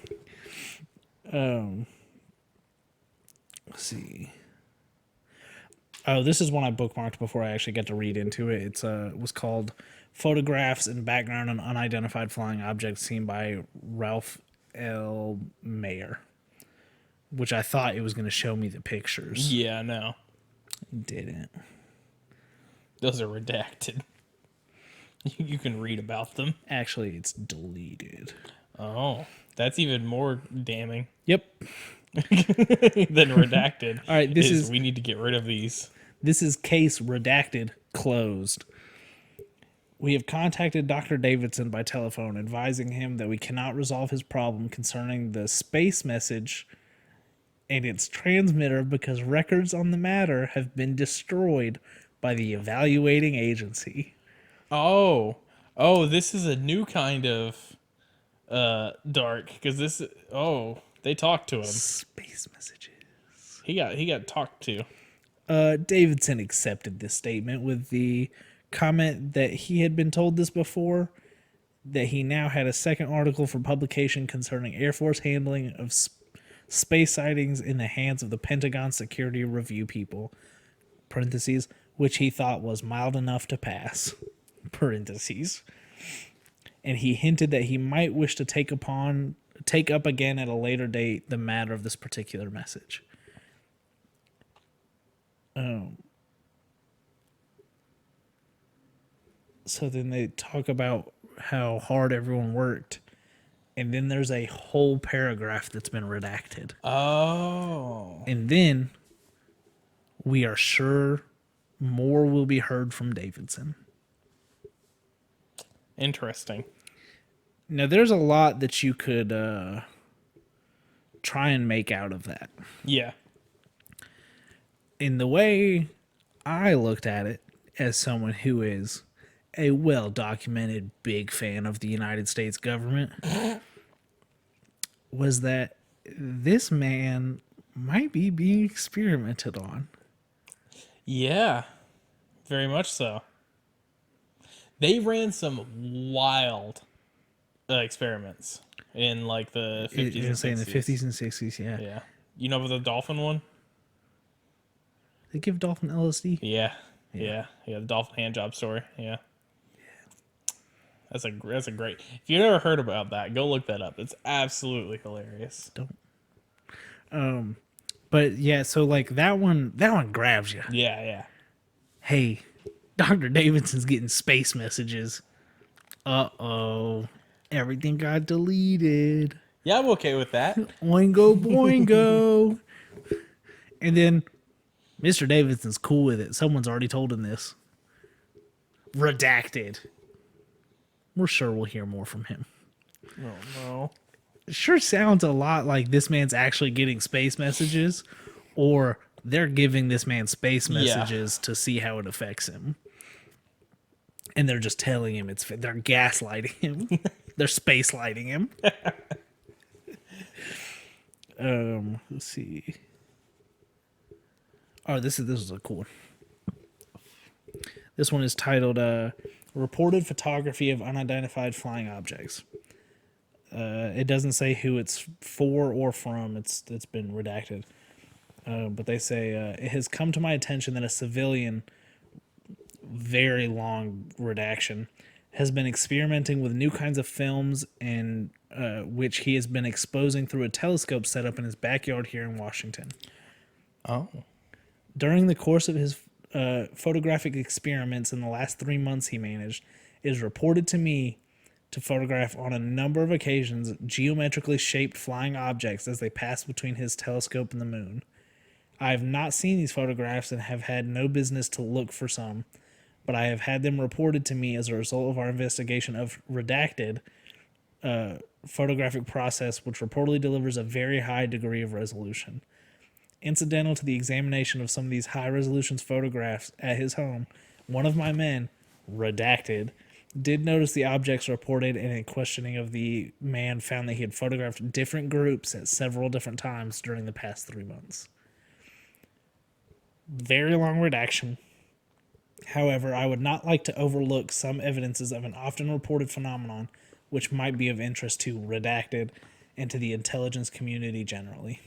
Let's see. Oh, this is one I bookmarked before I actually got to read into it. It was called "Photographs and Background on Unidentified Flying Objects Seen by Ralph L. Mayer," which I thought it was going to show me the pictures. Yeah, no. It didn't. Those are redacted. You can read about them. Actually, it's deleted. Oh, that's even more damning Yep. than redacted. All right, We need to get rid of these. This is case redacted closed. We have contacted Dr. Davidson by telephone, advising him that we cannot resolve his problem concerning the space message and its transmitter because records on the matter have been destroyed by the evaluating agency. Oh, this is a new kind of dark because they talked to him. Space messages. He got talked to. Davidson accepted this statement with the comment that he had been told this before, that he now had a second article for publication concerning Air Force handling of space sightings in the hands of the Pentagon Security Review people, parentheses, which he thought was mild enough to pass, parentheses. And he hinted that he might wish to take up again at a later date the matter of this particular message. So then they talk about how hard everyone worked, and then there's a whole paragraph that's been redacted. Oh, And then we are sure more will be heard from Davidson. interesting. Now, there's a lot that you could try and make out of that. Yeah. In the way I looked at it, as someone who is a well-documented big fan of the United States government, was that this man might be being experimented on. Yeah, very much so. They ran some wild experiments in like the 50s and 60s. In the 50s and 60s, yeah. Yeah. You know about the dolphin one? They give dolphin LSD? Yeah. The dolphin hand job story. Yeah. That's a great. If you've never heard about that, go look that up. It's absolutely hilarious. But yeah, so like that one grabs you. Yeah. Hey, Dr. Davidson's getting space messages. Uh-oh. Everything got deleted. Yeah, I'm okay with that. Oingo boingo. And then Mr. Davidson's cool with it. Someone's already told him this. Redacted. We're sure we'll hear more from him. Oh no. It sure sounds a lot like this man's actually getting space messages, or they're giving this man space messages to see how it affects him. And they're just telling him they're gaslighting him. They're space lighting him. Let's see. Oh, this is a cool one. This one is titled Reported Photography of Unidentified Flying Objects. It doesn't say who it's for or from. It's been redacted. But they say, it has come to my attention that a civilian, very long redaction, has been experimenting with new kinds of films and which he has been exposing through a telescope set up in his backyard here in Washington. Oh. During the course of his photographic experiments in the last 3 months he managed, it is reported to me to photograph on a number of occasions geometrically shaped flying objects as they pass between his telescope and the moon. I have not seen these photographs and have had no business to look for some, but I have had them reported to me as a result of our investigation of redacted photographic process, which reportedly delivers a very high degree of resolution. Incidental to the examination of some of these high-resolution photographs at his home, one of my men, redacted, did notice the objects reported, and in questioning of the man found that he had photographed different groups at several different times during the past 3 months. Very long redaction. However, I would not like to overlook some evidences of an often reported phenomenon which might be of interest to redacted and to the intelligence community generally.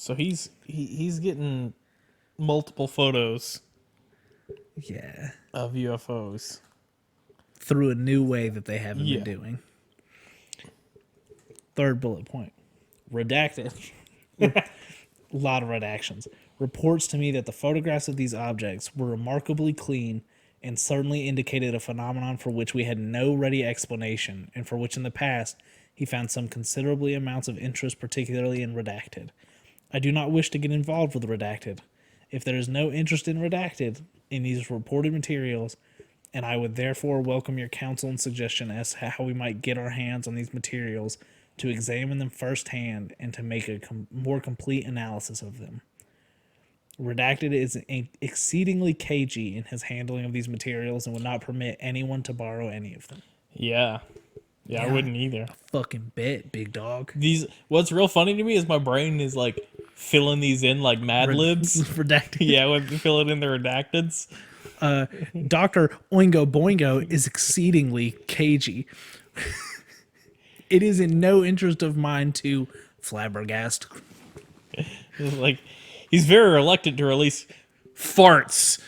So he's getting multiple photos Yeah. of UFOs. Through a new way that they haven't Yeah. been doing. Third bullet point. Redacted. A lot of redactions. Reports to me that the photographs of these objects were remarkably clean and certainly indicated a phenomenon for which we had no ready explanation, and for which in the past he found some considerably amounts of interest, particularly in Redacted. I do not wish to get involved with Redacted. If there is no interest in Redacted in these reported materials, and I would therefore welcome your counsel and suggestion as to how we might get our hands on these materials to examine them firsthand and to make a more complete analysis of them. Redacted is exceedingly cagey in his handling of these materials and would not permit anyone to borrow any of them. Yeah. Yeah, I wouldn't either. Fucking bet, big dog. What's real funny to me is my brain is like filling these in like Mad Libs. Redacted. Yeah, when fill it in the redacteds. Dr. Oingo Boingo is exceedingly cagey. It is in no interest of mine to flabbergast. It's like he's very reluctant to release farts.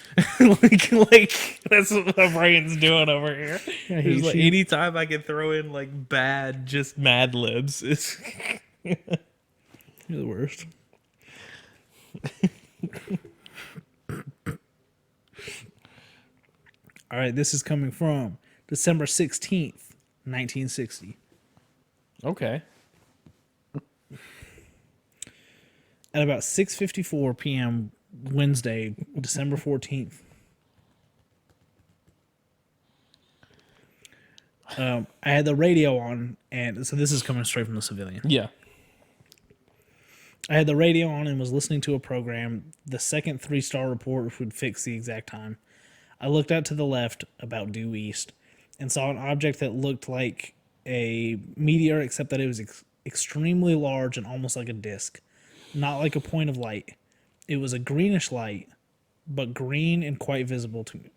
like that's what my brain's doing over here. It's like anytime I can throw in like bad, just Mad Libs. You're the worst. All right, this is coming from December 16th, 1960. Okay. At about 6:54 p.m. Wednesday, December 14th. I had the radio on, and so this is coming straight from the civilian. Yeah. I had the radio on and was listening to a program. The second 3-star report would fix the exact time. I looked out to the left, about due east, and saw an object that looked like a meteor, except that it was extremely large and almost like a disc. Not like a point of light. It was a greenish light, but green and quite visible to me.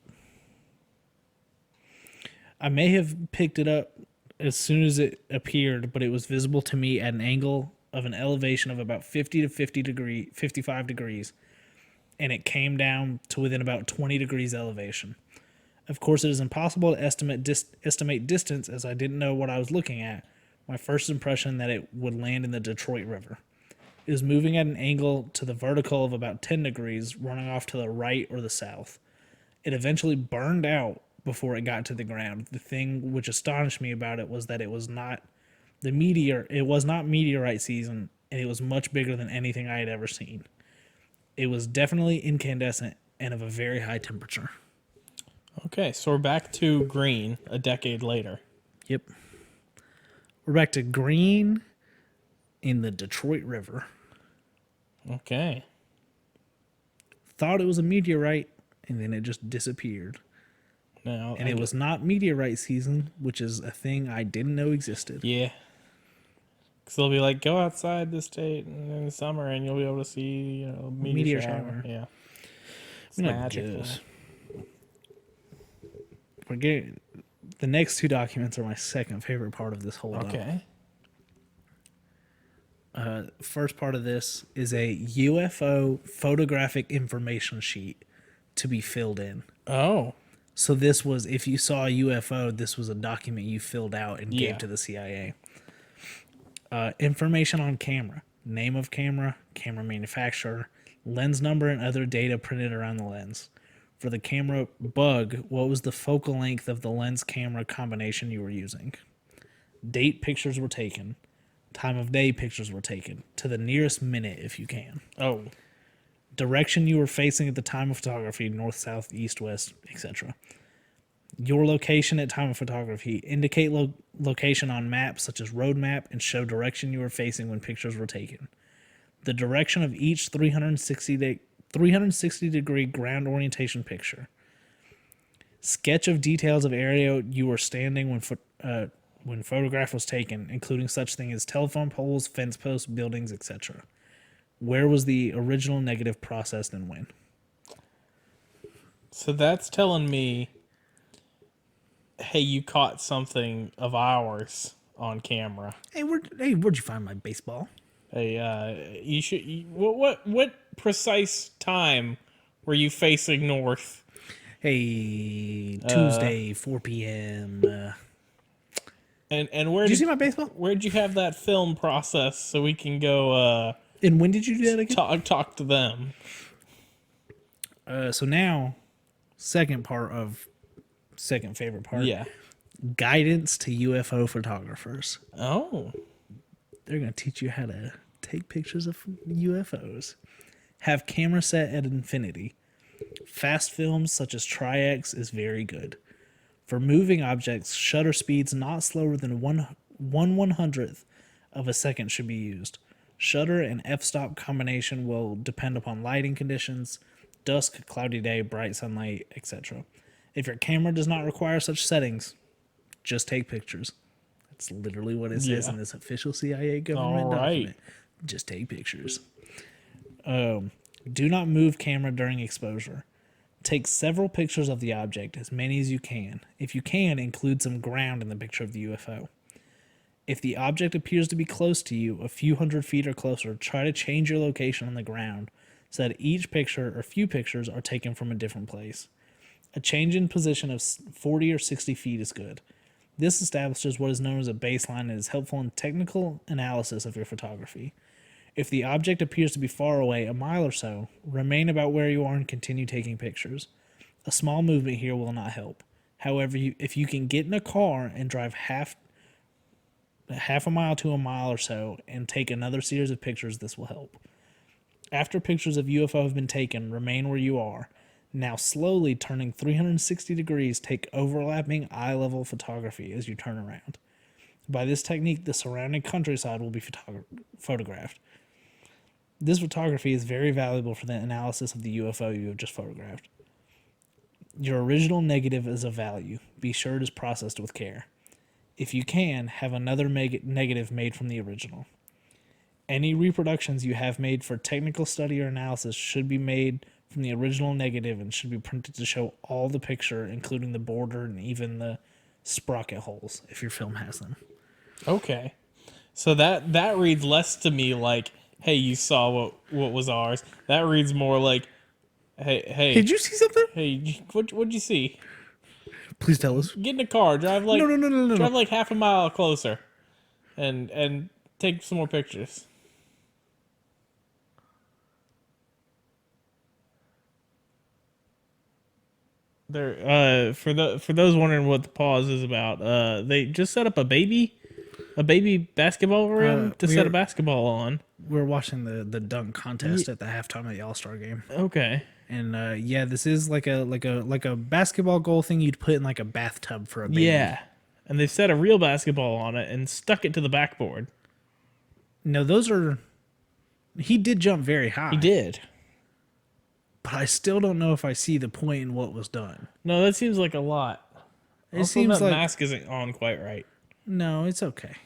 I may have picked it up as soon as it appeared, but it was visible to me at an angle of an elevation of about 55 degrees, and it came down to within about 20 degrees elevation. Of course, it is impossible to estimate distance, as I didn't know what I was looking at. My first impression that it would land in the Detroit River. It was moving at an angle to the vertical of about 10 degrees, running off to the right or the south. It eventually burned out before it got to the ground. The thing which astonished me about it was that it was not meteorite season, and it was much bigger than anything I had ever seen. It was definitely incandescent and of a very high temperature. Okay, so we're back to green a decade later. Yep. We're back to green in the Detroit River. Okay. Thought it was a meteorite, and then it just disappeared. Now, And it was not meteorite season, which is a thing I didn't know existed. Yeah. Because they'll be like, go outside this date in the summer and you'll be able to see, meteor shower. Yeah. It's magical. We're getting, the next two documents are my second favorite part of this whole Okay. First part of this is a UFO photographic information sheet to be filled in. Oh. So this was, if you saw a UFO, this was a document you filled out and Yeah. gave to the CIA. Information on camera, name of camera, camera manufacturer, lens number, and other data printed around the lens. For the camera bug, what was the focal length of the lens camera combination you were using? Date pictures were taken. Time of day pictures were taken. To the nearest minute if you can. Oh. Direction you were facing at the time of photography, north, south, east, west, etc. Your location at time of photography. Indicate location on maps such as road map and show direction you were facing when pictures were taken. The direction of each 360 degree ground orientation picture. Sketch of details of area you were standing when photograph was taken, including such things as telephone poles, fence posts, buildings, etc. Where was the original negative processed and when? So that's telling me, hey, you caught something of ours on camera. Hey, where'd you find my baseball? Hey, what precise time were you facing north? Hey, Tuesday, 4 p.m. And where Did you see did my baseball? where'd you have that film process so we can go And when did you do that again? talk to them? So now, second favorite part, Yeah. guidance to UFO photographers. Oh. They're going to teach you how to take pictures of UFOs. Have camera set at infinity. Fast films such as Tri-X is very good. For moving objects, shutter speeds not slower than 1/100th of a second should be used. Shutter and f-stop combination will depend upon lighting conditions, dusk, cloudy day, bright sunlight, etc. If your camera does not require such settings, just take pictures. That's literally what it says Yeah. in this official CIA government All right. document. Just take pictures. Do not move camera during exposure. Take several pictures of the object, as many as you can. If you can, include some ground in the picture of the UFO. If the object appears to be close to you, a few hundred feet or closer, try to change your location on the ground so that each picture or few pictures are taken from a different place. A change in position of 40 or 60 feet is good. This establishes what is known as a baseline and is helpful in technical analysis of your photography. If the object appears to be far away, a mile or so, remain about where you are and continue taking pictures. A small movement here will not help. However, if you can get in a car and drive half a mile to a mile or so and take another series of pictures, this will help. After pictures of UFO have been taken, remain where you are. Now slowly turning 360 degrees, take overlapping eye-level photography as you turn around. By this technique, the surrounding countryside will be photographed. This photography is very valuable for the analysis of the UFO you have just photographed. Your original negative is of value. Be sure it is processed with care. If you can, have another negative made from the original. Any reproductions you have made for technical study or analysis should be made from the original negative and should be printed to show all the picture, including the border and even the sprocket holes, if your film has them. Okay. So that reads less to me like, hey, you saw what was ours. That reads more like, hey, Did you see something? hey, what'd you see? Please tell us. Get in the car, drive like No. like half a mile closer, and take some more pictures. There, for those wondering what the pause is about, they just set up a baby basketball rim to set a basketball on. We're watching the dunk contest at the halftime of the All-Star game. Okay. And yeah, this is like a basketball goal thing you'd put in like a bathtub for a baby. Yeah, and they've set a real basketball on it and stuck it to the backboard. No, those are. He did jump very high. He did. But I still don't know if I see the point in what was done. No, that seems like a lot. It Also, seems that like mask isn't on quite right. no, it's okay.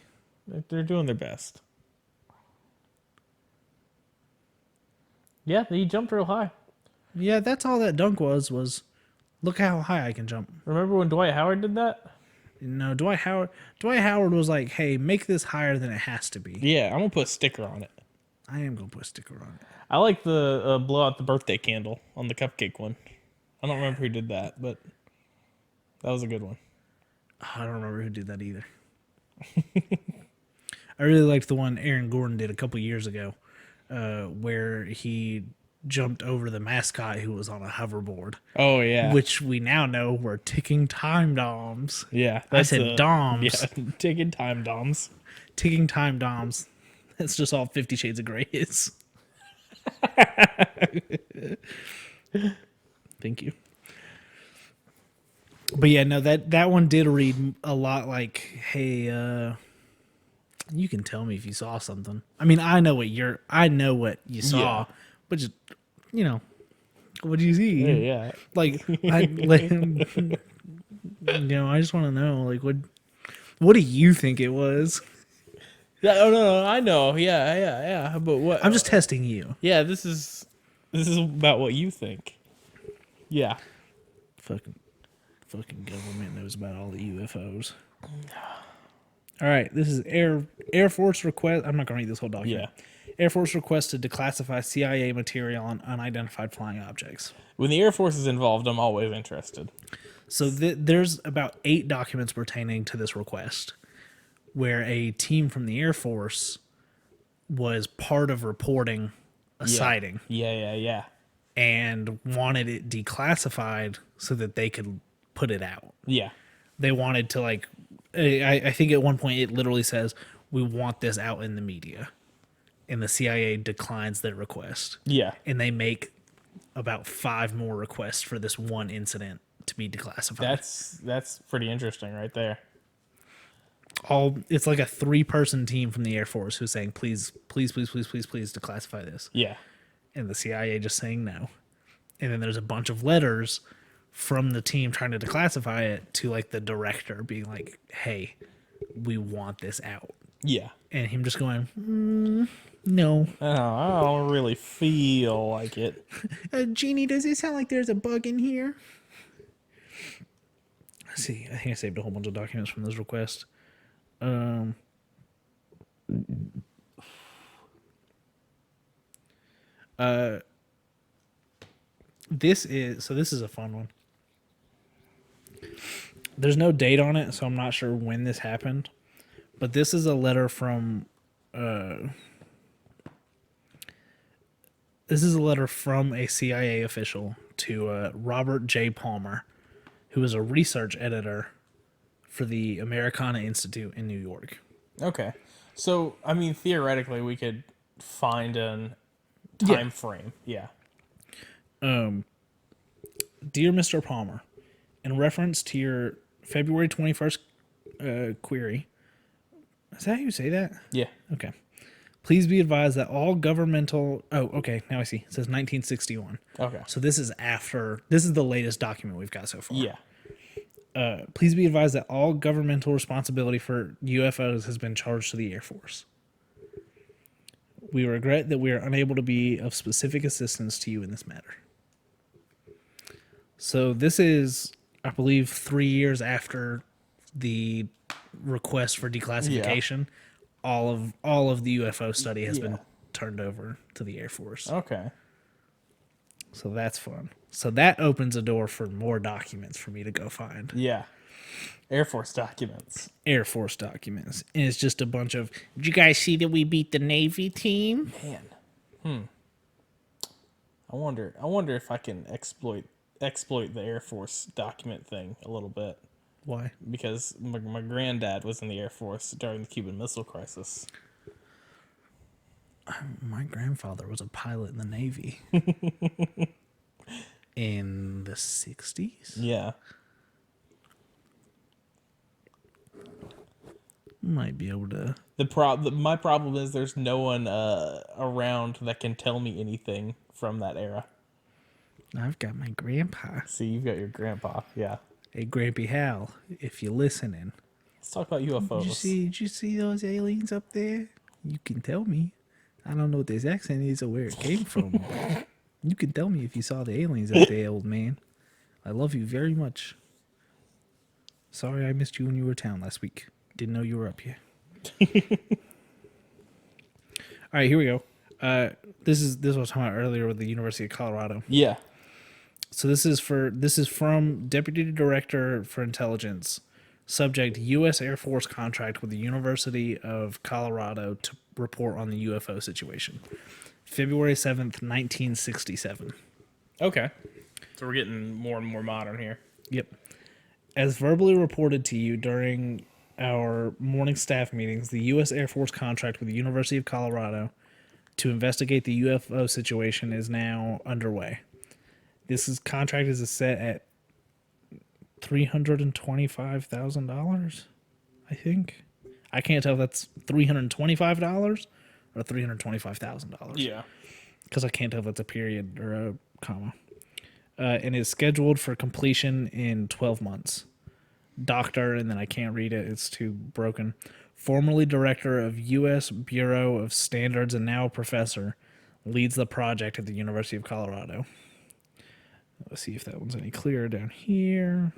They're doing their best. Yeah, he jumped real high. Yeah, that's all that dunk was look how high I can jump. Remember when Dwight Howard did that? No, Dwight Howard was like, "Hey, make this higher than it has to be." Yeah, I'm gonna put a sticker on it. I am gonna put a sticker on it. I like the blow out the birthday candle on the cupcake one. I don't remember who did that, but that was a good one. I don't remember who did that either. I really liked the one Aaron Gordon did a couple years ago, where he jumped over the mascot who was on a hoverboard. Oh yeah, Which we now know were ticking time bombs. yeah. I said doms. Yeah, ticking time doms. Ticking time bombs. That's just all 50 Shades of Grey is. Thank you. But yeah, no, that one did read a lot like, hey, you can tell me if you saw something. I mean, I know what you saw, Yeah. but just, what do you see? Yeah. Like, I just want to know, like, what do you think it was? Oh no, I know. Yeah. But what? I'm just testing you. Yeah, this is about what you think. Yeah. Fucking government knows about all the UFOs. All right, this is Air Force request. I'm not gonna read this whole document. Yeah. Air Force requests to declassify CIA material on unidentified flying objects. When the Air Force is involved, I'm always interested. So there's about 8 documents pertaining to this request, where a team from the Air Force was part of reporting a sighting Yeah. and wanted it declassified so that they could put it out. Yeah. They wanted to, like, I think at one point it literally says, we want this out in the media. And the CIA declines their request. Yeah. And they make about 5 more requests for this one incident to be declassified. That's pretty interesting right there. It's like a 3-person team from the Air Force who's saying, please declassify this. Yeah. And the CIA just saying no. And then there's a bunch of letters from the team trying to declassify it to, like, the director being like, hey, we want this out. Yeah. And him just going, no. I don't really feel like it. Jeannie, does it sound like there's a bug in here? Let's see. I think I saved a whole bunch of documents from this request. This is a fun one. There's no date on it, so I'm not sure when this happened. But this is a letter from a CIA official to Robert J. Palmer, who was a research editor for the Americana Institute in New York. Okay. So, I mean, theoretically, we could find a time frame. Yeah. Dear Mr. Palmer, in reference to your February 21st query, is that how you say that? Yeah. Okay. Please be advised that all governmental... Oh, okay. Now I see. It says 1961. Okay. So this is after... This is the latest document we've got so far. Yeah. Please be advised that all governmental responsibility for UFOs has been charged to the Air Force. We regret that we are unable to be of specific assistance to you in this matter. So this is, I believe, 3 years after the request for declassification. Yeah. All of the UFO study has been turned over to the Air Force. Okay. So that's fun. So that opens a door for more documents for me to go find. Yeah. Air Force documents. Air Force documents. And it's just a bunch of, did you guys see that we beat the Navy team? Man. I wonder if I can exploit the Air Force document thing a little bit. Why? Because my granddad was in the Air Force during the Cuban Missile Crisis. My grandfather was a pilot in the Navy. In the 60s? Yeah. Might be able to... My problem is there's no one around that can tell me anything from that era. I've got my grandpa. See, you've got your grandpa. Yeah. Hey, Grampy Hal, if you're listening. Let's talk about UFOs. Did you see those aliens up there? You can tell me. I don't know what this accent is or where it came from. You can tell me if you saw the aliens up there, old man. I love you very much. Sorry I missed you when you were in town last week. Didn't know you were up here. All right, here we go. This is what I was talking about earlier with the University of Colorado. Yeah. So this is from Deputy Director for Intelligence. Subject: U.S. Air Force contract with the University of Colorado to report on the UFO situation. February 7th, 1967. Okay. So we're getting more and more modern here. Yep. As verbally reported to you during our morning staff meetings, the U.S. Air Force contract with the University of Colorado to investigate the UFO situation is now underway. This contract is set at $325,000, I think. I can't tell if that's $325 or $325,000. Yeah. Because I can't tell if that's a period or a comma. And is scheduled for completion in 12 months. Doctor, and then I can't read it, it's too broken. Formerly director of U.S. Bureau of Standards and now a professor, leads the project at the University of Colorado. Let's see if that one's any clearer down here.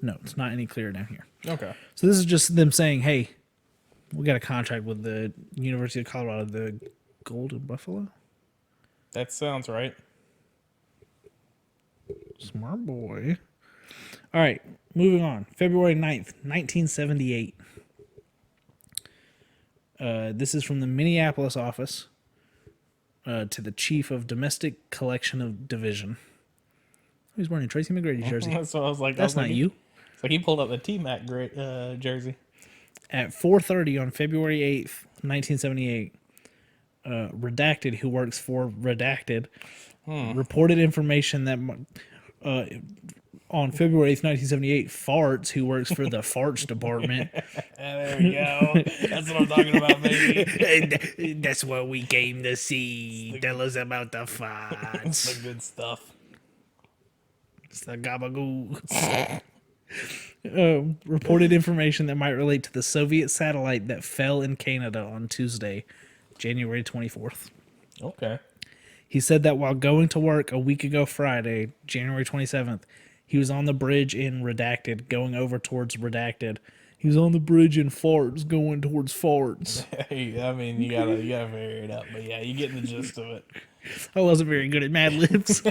No, it's not any clearer down here. Okay. So this is just them saying, hey, we got a contract with the University of Colorado, the Golden Buffalo. That sounds right. Smart boy. All right, moving on. February 9th, 1978. This is from the Minneapolis office to the chief of Domestic Collection of Division. He's wearing a Tracy McGrady jersey. That's what I was like. That's not you. It's like he pulled up the T-Mac jersey. At 4:30 on February 8th, 1978, Redacted, who works for Redacted, reported information that on February 8th, 1978, Farts, who works for the Farts Department. There we go. That's what I'm talking about, baby. That's what we came to see. Tell us about the farts. It's the good stuff. It's the gabagool. Reported information that might relate to the Soviet satellite that fell in Canada on Tuesday, January 24th. Okay. He said that while going to work a week ago Friday, January 27th, he was on the bridge in Redacted, going over towards Redacted. He was on the bridge in Farts, going towards Farts. Hey, I mean, you gotta figure it out, but yeah, you get the gist of it. I wasn't very good at Mad Libs.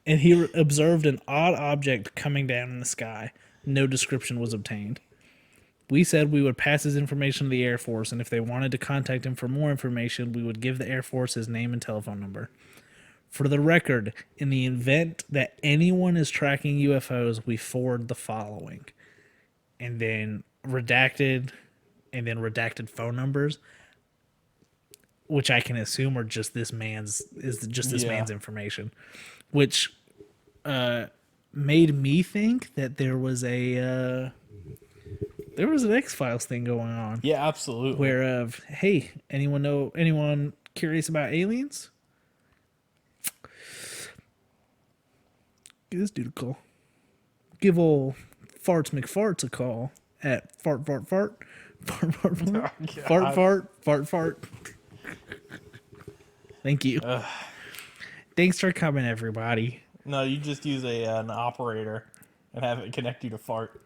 And he observed an odd object coming down in the sky. No description was obtained. We said we would pass his information to the Air Force, and if they wanted to contact him for more information, we would give the Air Force his name and telephone number. For the record, in the event that anyone is tracking UFOs, we forward the following. And then redacted phone numbers, which I can assume are just this man's man's information, which made me think that there was an X-Files thing going on. Yeah, absolutely. Where hey, anyone curious about aliens? Give this dude a call. Give old Farts McFarts a call at fart. Thank you. Thanks for coming, everybody. No, you just use an operator and have it connect you to fart.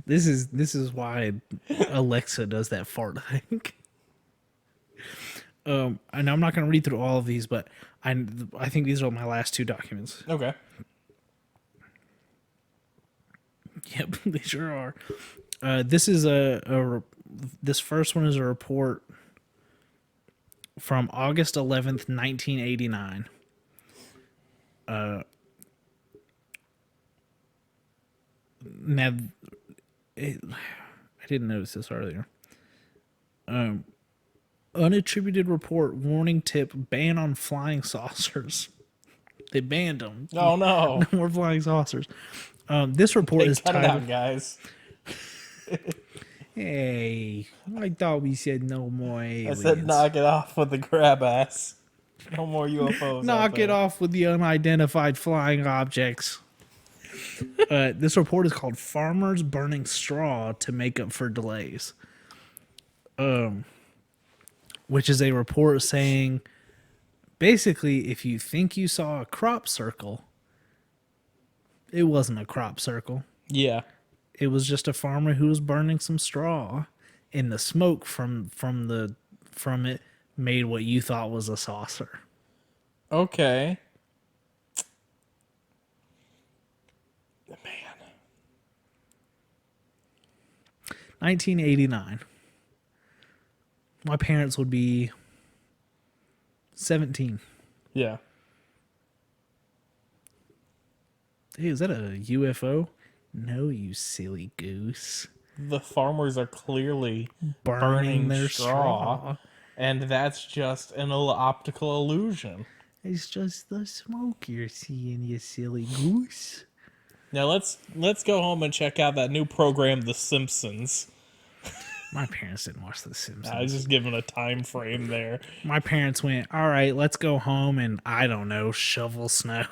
This is why Alexa does that fart thing. And I'm not going to read through all of these, but I think these are my last two documents. Okay. Yep, they sure are. This is this first one is a report from August 11th, 1989. Now, I didn't notice this earlier. Unattributed report, warning tip, ban on flying saucers. They banned them. Oh no! No more flying saucers. This report is cut titled, it out, guys. Hey, I thought we said no more aliens. I said knock it off with the grab ass. No more UFOs. Knock it off with the unidentified flying objects. This report is called Farmers Burning Straw to Make Up for Delays. Which is a report saying, basically, if you think you saw a crop circle, it wasn't a crop circle. Yeah. It was just a farmer who was burning some straw, and the smoke from it made what you thought was a saucer. Okay. Man. 1989. My parents would be 17. Yeah. Hey, is that a UFO? No, you silly goose. The farmers are clearly Burning their straw. And that's just an optical illusion. It's just the smoke you're seeing, you silly goose. Now let's go home and check out that new program, The Simpsons. My parents didn't watch The Simpsons. I was just giving a time frame there. My parents went, all right, let's go home and, I don't know, shovel snow.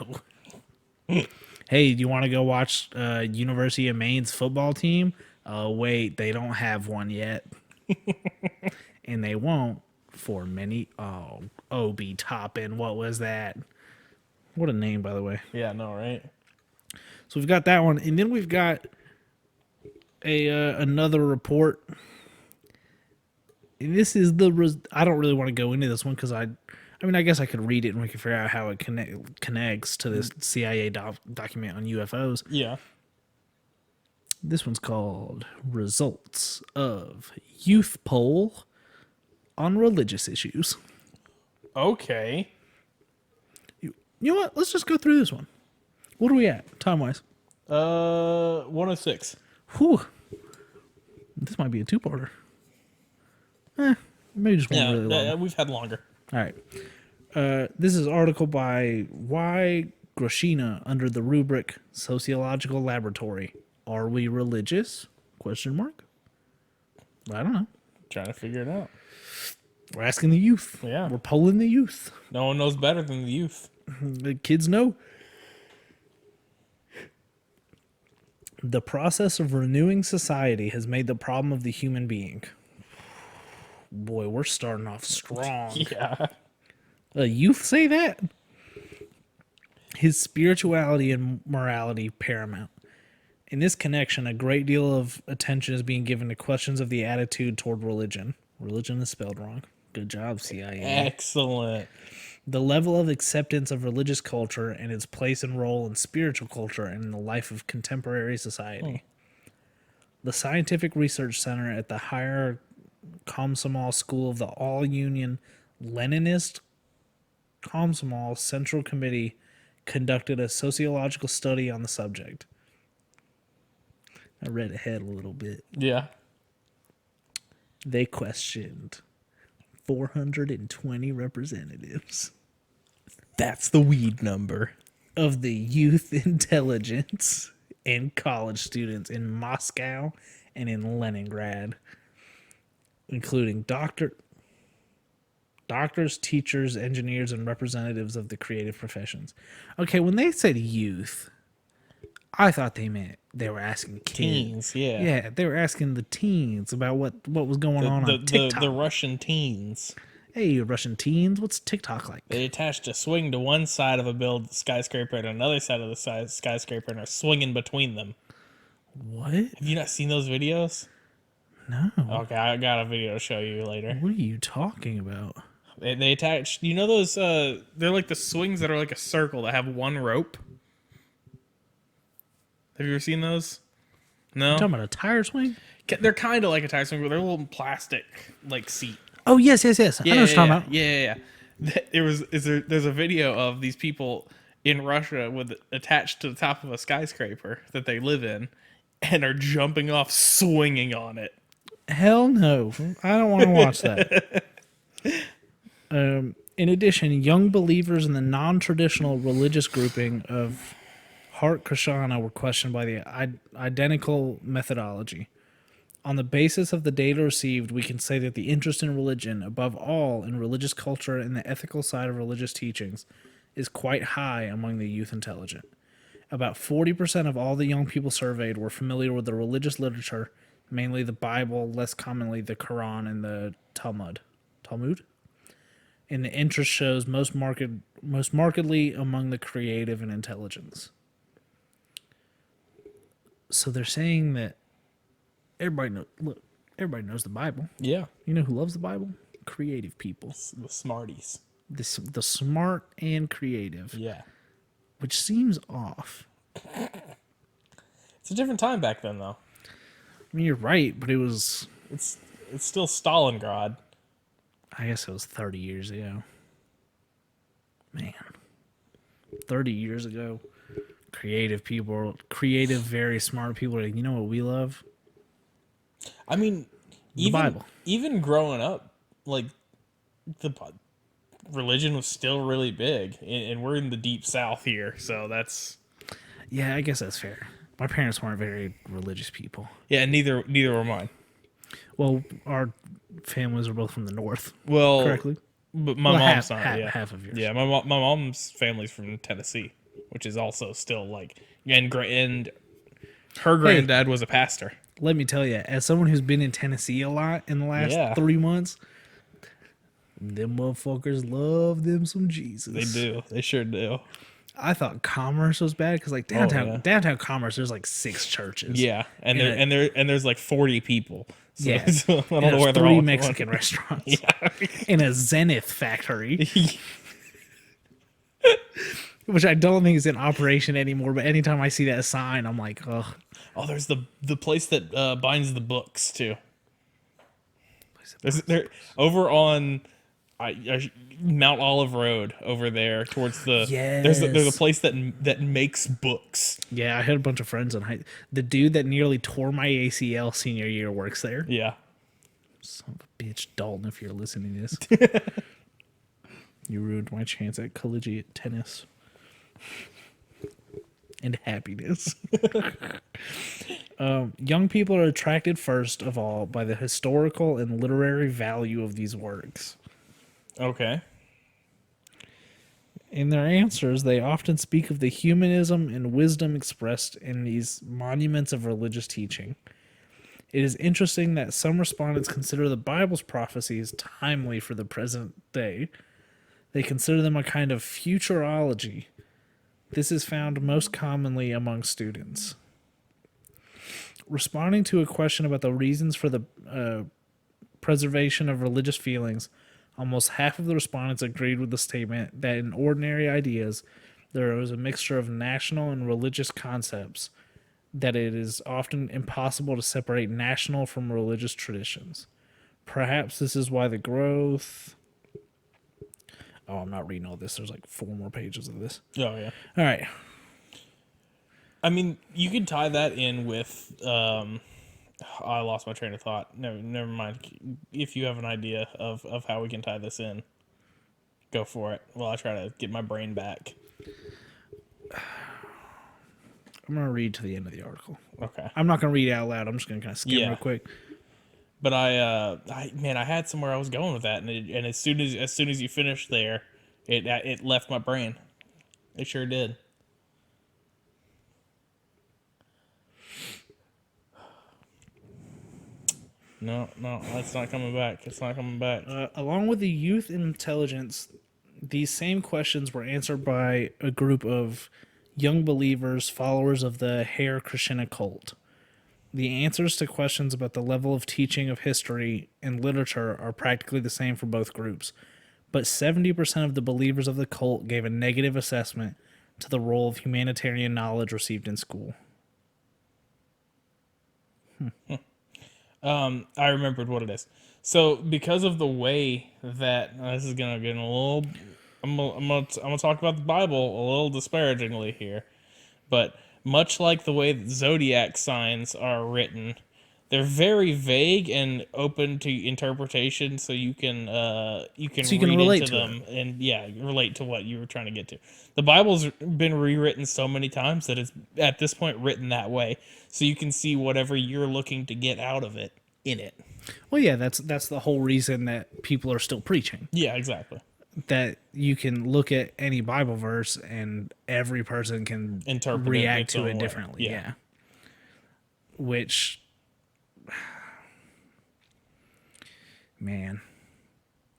Hey, do you want to go watch University of Maine's football team? Wait, they don't have one yet. And they won't for many. Oh, Obi Toppin, what was that? What a name, by the way. Yeah, no, right? So we've got that one, and then we've got another report. And this is I don't really want to go into this one because I mean, I guess I could read it and we could figure out how it connects to this CIA document on UFOs. Yeah. This one's called Results of Youth Poll on Religious Issues. Okay. You know what? Let's just go through this one. What are we at, time-wise? 106. Whew. This might be a two-parter. Maybe just one Yeah, really long. we've had longer. All right. This is an article by Y. Groshina under the rubric Sociological Laboratory. Are we religious? Question mark. I don't know. Trying to figure it out. We're asking the youth. Yeah. We're polling the youth. No one knows better than the youth. The kids know. The process of renewing society has made the problem of the human being. Boy, we're starting off strong. Yeah. Youth say that? His spirituality and morality paramount. In this connection, a great deal of attention is being given to questions of the attitude toward religion. Religion is spelled wrong. Good job, CIA. Excellent. The level of acceptance of religious culture and its place and role in spiritual culture and in the life of contemporary society. The Scientific Research Center at the Higher Komsomol School of the All-Union Leninist Komsomol Central Committee conducted a sociological study on the subject. I read ahead a little bit. Yeah. They questioned 420 representatives That's the weed number. of the youth intelligence and college students in Moscow and in Leningrad, including doctors, teachers, engineers, and representatives of the creative professions. Okay, when they said youth, I thought they meant they were asking kids. Teens, yeah. Yeah, they were asking the teens about what was going on TikTok. The Russian teens. Hey, you Russian teens, what's TikTok like? They attached a swing to one side of a skyscraper and another side of the skyscraper and are swinging between them. What? Have you not seen those videos? No. Okay, I got a video to show you later. What are you talking about? They attached, you know those, they're like the swings that are like a circle that have one rope? Have you ever seen those? No? You talking about a tire swing? They're kind of like a tire swing, but they're a little plastic, like, seat. Oh, yes. I know what you're talking about. Yeah. There's a video of these people in Russia attached to the top of a skyscraper that they live in and are jumping off swinging on it. Hell no. I don't want to watch that. In addition, young believers in the non-traditional religious grouping of Hare Krishna were questioned by the identical methodology. On the basis of the data received, we can say that the interest in religion, above all in religious culture and the ethical side of religious teachings, is quite high among the youth intelligent. About 40% of all the young people surveyed were familiar with the religious literature, mainly the Bible, less commonly the Quran and the Talmud. And the interest shows most markedly among the creative and intelligence. So they're saying that everybody knows the Bible. Yeah. You know who loves the Bible? Creative people. The smarties. The smart and creative. Yeah. Which seems off. It's a different time back then, though. I mean, you're right, but it was... It's still Stalingrad. I guess it was 30 years ago. Man. 30 years ago. Creative people, very smart people. Like, you know what we love? I mean, The Bible. Even growing up, like, the religion was still really big. And we're in the deep south here, so that's... Yeah, I guess that's fair. My parents weren't very religious people. Yeah, neither were mine. Well, our families are both from the north. Well, correctly. But my mom's not. Half of yours. Yeah, my mom's family's from Tennessee, which is also still like, and her granddad was a pastor. Let me tell you, as someone who's been in Tennessee a lot in the last 3 months, them motherfuckers love them some Jesus. They do. They sure do. I thought Commerce was bad because like yeah. downtown Commerce, there's like 6 churches. Yeah, and And there's like 40 people. So, Yeah, so I don't and know there's where they're 3 all Mexican going. restaurants Yeah. in a Zenith factory, which I don't think is in operation anymore. But anytime I see that sign, I'm like, ugh. Oh, there's the place that binds the books too. There's there over on Mount Olive Road over there towards the there's a Yes. place that makes books. Yeah, I had a bunch of friends in high. The dude that nearly tore my ACL senior year works there. Yeah. Son of a bitch, Dalton, if you're listening to this. You ruined my chance at collegiate tennis. And happiness. Young people are attracted first of all by the historical and literary value of these works. Okay. In their answers, they often speak of the humanism and wisdom expressed in these monuments of religious teaching. It is interesting that some respondents consider the Bible's prophecies timely for the present day. They consider them a kind of futurology. This is found most commonly among students. Responding to a question about the reasons for the preservation of religious feelings, almost half of the respondents agreed with the statement that in ordinary ideas, there is a mixture of national and religious concepts, that it is often impossible to separate national from religious traditions. Perhaps this is why the growth... Oh, I'm not reading all this. There's like 4 more pages of this. Oh yeah. All right. I mean, you could tie that in with I lost my train of thought. No, never mind. If you have an idea of how we can tie this in, go for it. While I try to get my brain back. I'm going to read to the end of the article. Okay. I'm not going to read it out loud. I'm just going to kind of skim real quick. But I had somewhere I was going with that, and as soon as you finished there, it left my brain. It sure did. No, it's not coming back. It's not coming back. Along with the youth intelligence, these same questions were answered by a group of young believers, followers of the Hare Krishna cult. The answers to questions about the level of teaching of history and literature are practically the same for both groups, but 70% of the believers of the cult gave a negative assessment to the role of humanitarian knowledge received in school. I remembered what it is. So because of the way that this is gonna get a little, I'm gonna talk about the Bible a little disparagingly here, but much like the way that zodiac signs are written, they're very vague and open to interpretation. So you can read relate into to them and relate to what you were trying to get to. The Bible's been rewritten so many times that it's at this point written that way, so you can see whatever you're looking to get out of it in it. Well, yeah, that's the whole reason that people are still preaching. Yeah, exactly. That you can look at any Bible verse and every person can Interpret react its to own it way. differently. Yeah. Which, man,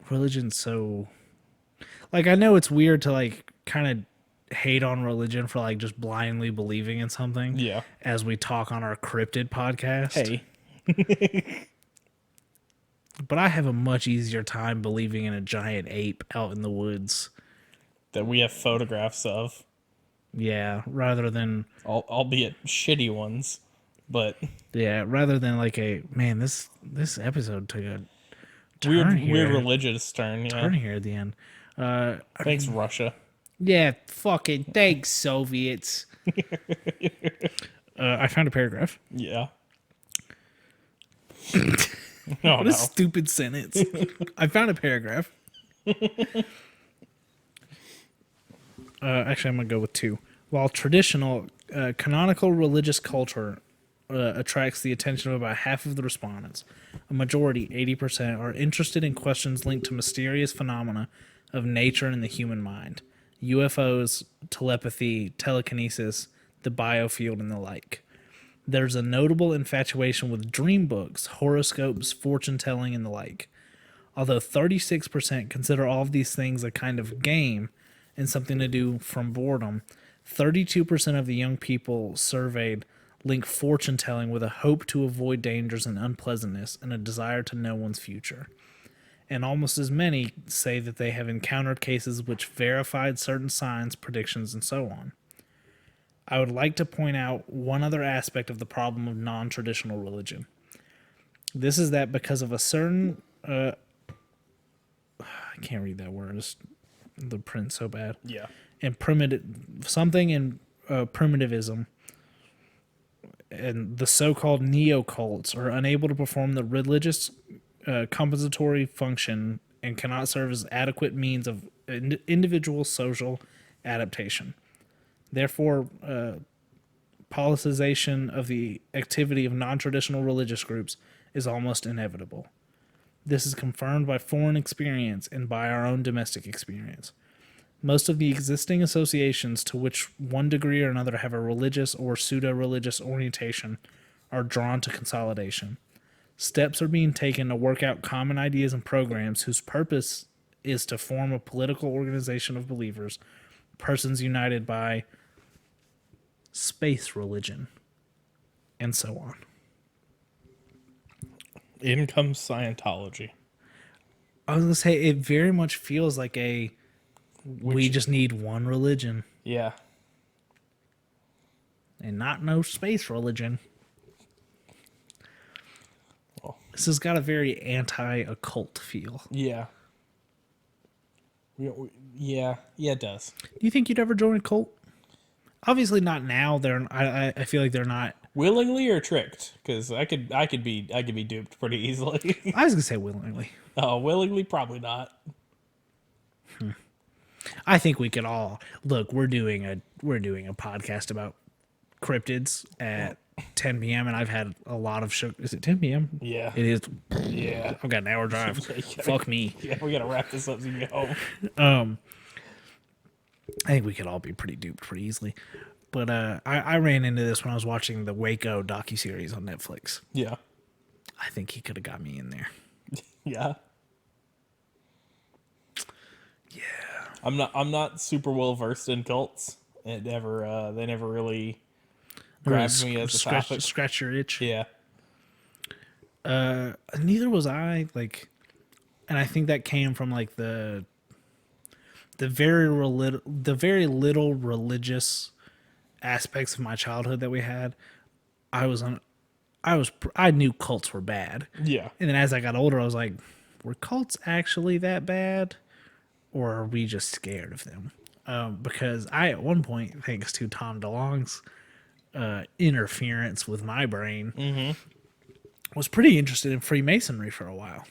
religion's so... Like, I know it's weird to, like, kind of hate on religion for, like, just blindly believing in something. Yeah. As we talk on our Cryptid podcast. Hey. But I have a much easier time believing in a giant ape out in the woods. That we have photographs of. Yeah, rather than... Albeit shitty ones. But... Yeah, rather than like man, this episode took a weird religious turn. Turn here at the end. Thanks, Russia. Yeah, fucking thanks, Soviets. I found a paragraph. Yeah. What a stupid sentence. I found a paragraph. Actually, I'm going to go with 2. While traditional, canonical religious culture attracts the attention of about half of the respondents, a majority, 80%, are interested in questions linked to mysterious phenomena of nature and the human mind, UFOs, telepathy, telekinesis, the biofield, and the like. There's a notable infatuation with dream books, horoscopes, fortune telling, and the like. Although 36% consider all of these things a kind of game, and something to do from boredom, 32% of the young people surveyed link fortune telling with a hope to avoid dangers and unpleasantness and a desire to know one's future. And almost as many say that they have encountered cases which verified certain signs, predictions, and so on. I would like to point out one other aspect of the problem of non-traditional religion. This is that because of a certain I can't read that word. It's the print so bad. Yeah. And primitive something in primitivism and the so-called neo-cults are unable to perform the religious compensatory function and cannot serve as adequate means of individual social adaptation. Therefore, politicization of the activity of non-traditional religious groups is almost inevitable. This is confirmed by foreign experience and by our own domestic experience. Most of the existing associations to which one degree or another have a religious or pseudo-religious orientation are drawn to consolidation. Steps are being taken to work out common ideas and programs whose purpose is to form a political organization of believers, persons united by space religion, and so on. In comes Scientology. I was going to say, it very much feels like we just need one religion Yeah. and not no space religion. Well, This has got a very anti-occult feel. yeah. Yeah, it does. Do you think you'd ever join a cult? Obviously not now. I feel like they're not. Willingly or tricked? Because I could be duped pretty easily. I was gonna say willingly. Oh, willingly, probably not. I think we could all look. We're doing a podcast about cryptids at 10 p.m. and I've had a lot of sugar. Is it 10 p.m.? Yeah. It is. Yeah. I've got an hour drive. Fuck me. Yeah, we gotta wrap this up so you get home. I think we could all be pretty duped pretty easily. But I ran into this when I was watching the Waco docuseries on Netflix. Yeah. I think he could have got me in there. Yeah. Yeah. I'm not super well versed in cults. They never really grabbed me as a topic. Scratch your itch. Yeah. Neither was I. Like, and I think that came from like the very little religious aspects of my childhood that we had. I knew cults were bad. Yeah. And then as I got older, I was like, were cults actually that bad? Or are we just scared of them? Because I, at one point, thanks to Tom DeLonge's interference with my brain, was pretty interested in Freemasonry for a while.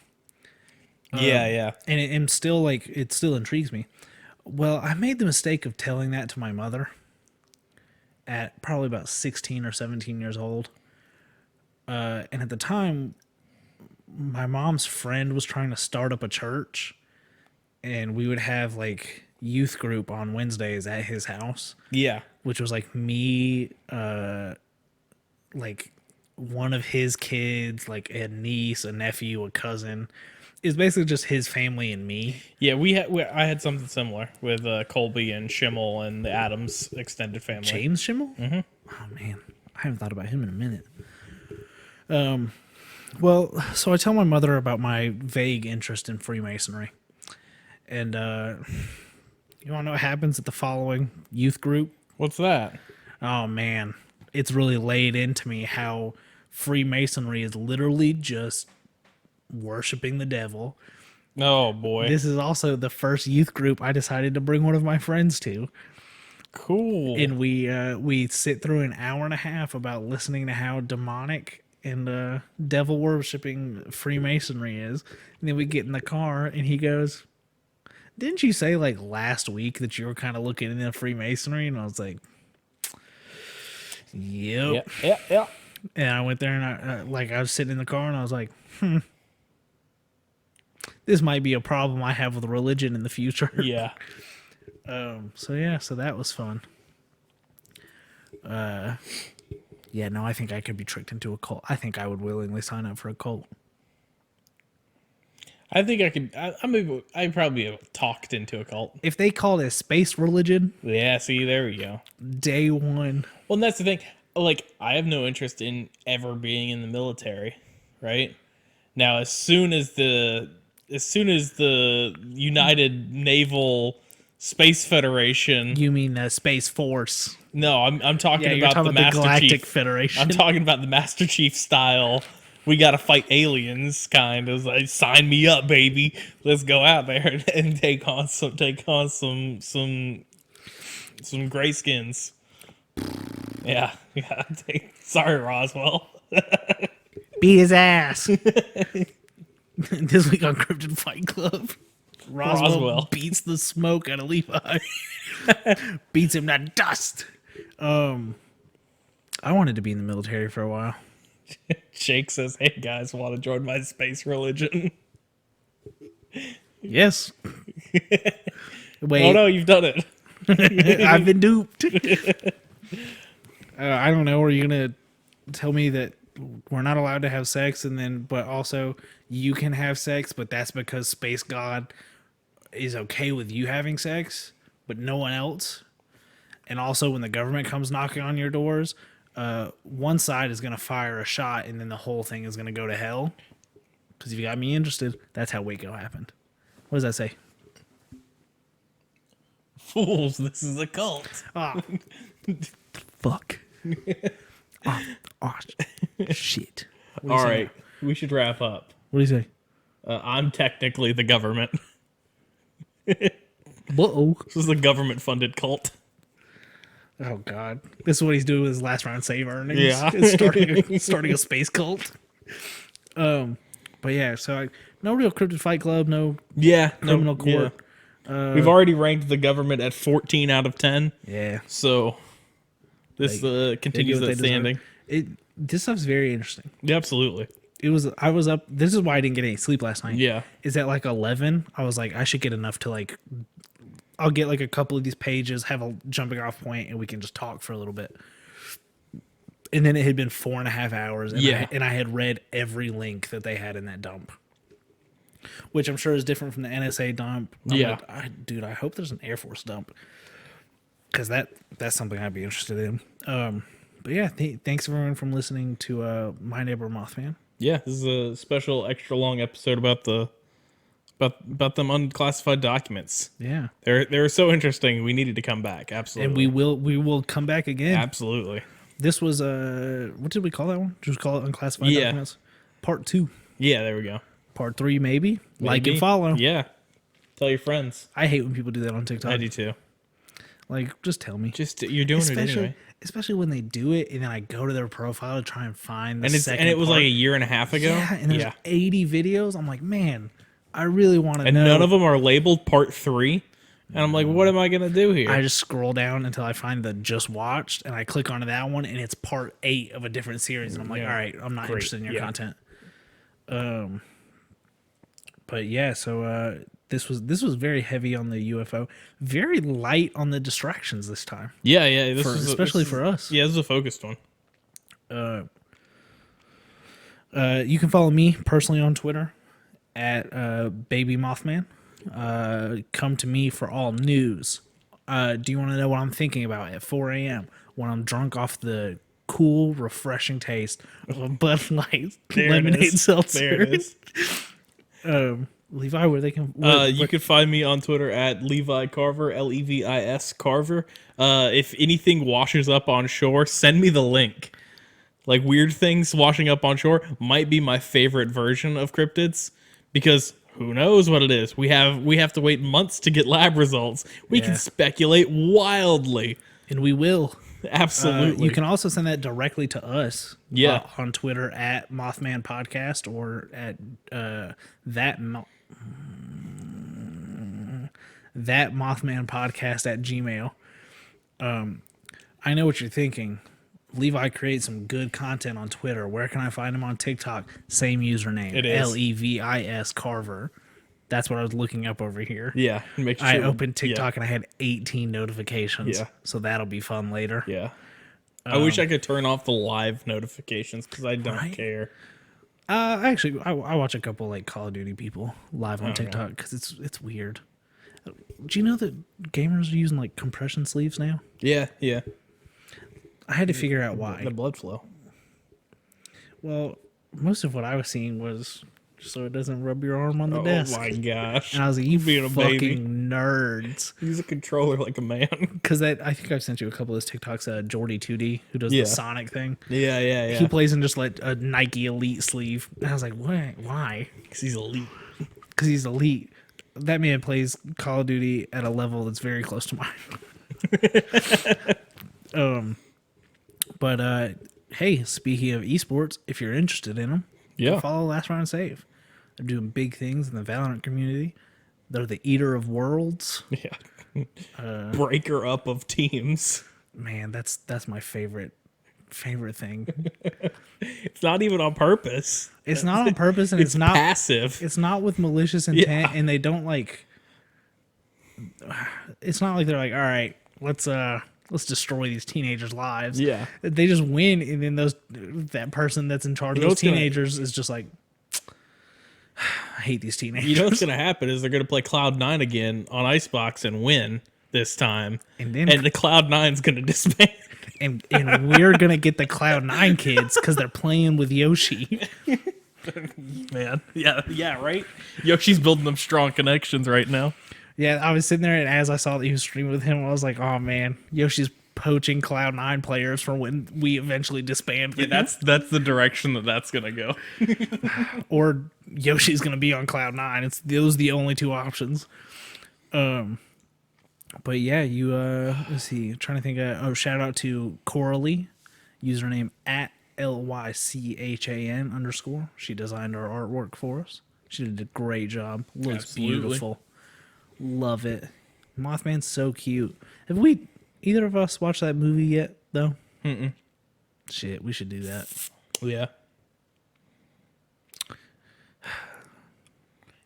Yeah. And it still intrigues me. Well, I made the mistake of telling that to my mother at probably about 16 or 17 years old. And at the time, my mom's friend was trying to start up a church, and we would have like youth group on Wednesdays at his house. Yeah. Which was like me, like one of his kids, like a niece, a nephew, a cousin. It's basically just his family and me. Yeah, I had something similar with Colby and Schimmel and the Adams extended family. James Schimmel? Mm-hmm. Oh, man. I haven't thought about him in a minute. Well, so I tell my mother about my vague interest in Freemasonry. And you want to know what happens at the following youth group? What's that? Oh, man. It's really laid into me how Freemasonry is literally just worshiping the devil. Oh, boy. This is also the first youth group I decided to bring one of my friends to. Cool. And we sit through an hour and a half about listening to how demonic and devil worshiping Freemasonry is. And then we get in the car and he goes, "Didn't you say like last week that you were kind of looking into Freemasonry?" And I was like, "Yep." Yeah. And I went there and I was sitting in the car and I was like, this might be a problem I have with religion in the future. Yeah. So that was fun. Yeah, no, I think I could be tricked into a cult. I think I would willingly sign up for a cult. I think I could. I probably have talked into a cult. If they called it a space religion, Yeah. See, there we go. day one. Well, and that's the thing. Like, I have no interest in ever being in the military, right? Now, as soon as the United Naval Space Federation, You mean the Space Force? no, I'm talking Yeah, you're about talking the about the Master Galactic Chief. Federation. I'm talking about the Master Chief style. We gotta fight aliens, kind of like sign me up, baby. Let's go out there and take on some grayskins. Yeah, yeah. Sorry, Roswell. Beat his ass. This week on Cryptid Fight Club, Roswell beats the smoke out of Levi. Beats him to dust. I wanted to be in the military for a while. Jake says, "Hey guys, want to join my space religion?" Yes. Wait, Oh no, you've done it. I've been duped. I don't know. Are you gonna tell me that we're not allowed to have sex, and then, but also you can have sex, but that's because Space God is okay with you having sex, but no one else? And also, when the government comes knocking on your doors, one side is gonna fire a shot, and then the whole thing is gonna go to hell. Because if you got me interested, that's how Waco happened. What does that say? Fools, this is a cult. Ah, fuck. Oh, shit. All right, we should wrap up. What do you say? I'm technically the government. Whoa. This is a government-funded cult. Oh God, this is what he's doing with his last round save earnings. Yeah. It's starting a space cult. But yeah, so no real Cryptid Fight Club, no Yeah, criminal court. We've already ranked the government at 14 out of 10. Yeah, So this They continues get what that they standing. deserve. This stuff's very interesting. Yeah, absolutely. I was up. This is why I didn't get any sleep last night. Yeah. Is at like 11. I was like, I should get enough to like. I'll get like a couple of these pages, have a jumping off point, and we can just talk for a little bit. And then it had been 4.5 hours, and Yeah. I had read every link that they had in that dump, which I'm sure is different from the NSA dump. Yeah. Dude, I hope there's an Air Force dump, because that's something I'd be interested in. But yeah, thanks everyone from listening to My Neighbor Mothman. Yeah, this is a special extra long episode about about them unclassified documents. Yeah, They were so interesting. We needed to come back. Absolutely. and we will come back again. Absolutely. This was what did we call that one? Just call it Unclassified Yeah. Documents. Part 2. Yeah, there we go. Part 3 maybe. Like Maybe. and follow. Yeah. Tell your friends. I hate when people do that on TikTok. I do too. Like, just tell me. Just you're doing it anyway. Especially when they do it, and then I go to their profile to try and find the And second it was part. like a year and a half ago. Yeah, and there's 80 videos. I'm like, man, I really want to And know. none of them are labeled part 3. And I'm like, what am I gonna do here? I just scroll down until I find the just watched, and I click onto that one, and it's part 8 of a different series, and I'm like, Yeah. all right, I'm not Great. interested in your Yeah. content. But yeah, so this was very heavy on the UFO, very light on the distractions this time, yeah. This was especially for us. Yeah, this is a focused one. You can follow me personally on Twitter at Baby Mothman. Come to me for all news. Do you want to know what I'm thinking about at 4 a.m. when I'm drunk off the cool, refreshing taste of a Bud Light There it lemonade is. seltzer? There it is. Levi, where they can? You can find me on Twitter at Levi Carver, Levis Carver. If anything washes up on shore, send me the link. Like, weird things washing up on shore might be my favorite version of cryptids, because who knows what it is. We have to wait months to get lab results. We Yeah. can speculate wildly. And we will. Absolutely. You can also send that directly to us. Yeah. On Twitter at Mothman Podcast or at that Mothman Podcast at Gmail. I know what you're thinking. Levi creates some good content on Twitter. Where can I find him on TikTok? Same username. It is. Levis Carver. That's what I was looking up over here. Yeah. Make sure, I opened TikTok and I had 18 notifications. Yeah. So that'll be fun later. Yeah. I wish I could turn off the live notifications because I don't Right? care. Actually, I watch a couple like Call of Duty people live on TikTok because it's weird. Do you know that gamers are using like compression sleeves now? Yeah, yeah. I had to figure out why. The blood flow. Well, most of what I was seeing was so it doesn't rub your arm on the Oh desk. my gosh. And I was like, you Being a fucking baby. nerds. Use a controller like a man. Because I think I've sent you a couple of those TikToks, Jordy2D, who does Yeah. the Sonic thing. Yeah, yeah, yeah. He plays in just like a Nike Elite sleeve. And I was like, what? Why? Because he's elite. Because he's elite. That man plays Call of Duty at a level that's very close to mine. But hey, speaking of esports, if you're interested in them, Yeah. follow Last Round Save. They're doing big things in the Valorant community. They're the eater of worlds. Yeah. Breaker up of teams. Man, that's my favorite thing. It's not even on purpose. It's not on purpose, and it's not passive. It's not with malicious intent, and they don't like. It's not like they're like, all right, let's destroy these teenagers' lives. Yeah. They just win, and then that person that's in charge of those teenagers is just like, I hate these teenagers. You know what's gonna happen is they're gonna play Cloud9 again on Icebox and win this time, And then the Cloud9's gonna disband. and we're gonna get the Cloud9 kids because they're playing with Yoshi. Man, yeah, right. Yoshi's building them strong connections right now. Yeah, I was sitting there, and as I saw that he was streaming with him, I was like, oh man, Yoshi's poaching Cloud9 players for when we eventually disband. Yeah, that's the direction that's gonna go. Or Yoshi's gonna be on Cloud9. Those are the only two options. But yeah, you let's see. I'm trying to think. Shout out to Coralie, username at LYCHAN_. She designed our artwork for us. She did a great job. Looks Absolutely. beautiful. Love it. Mothman's so cute. Have we either of us watched that movie yet? Though. Shit, we should do that. Yeah.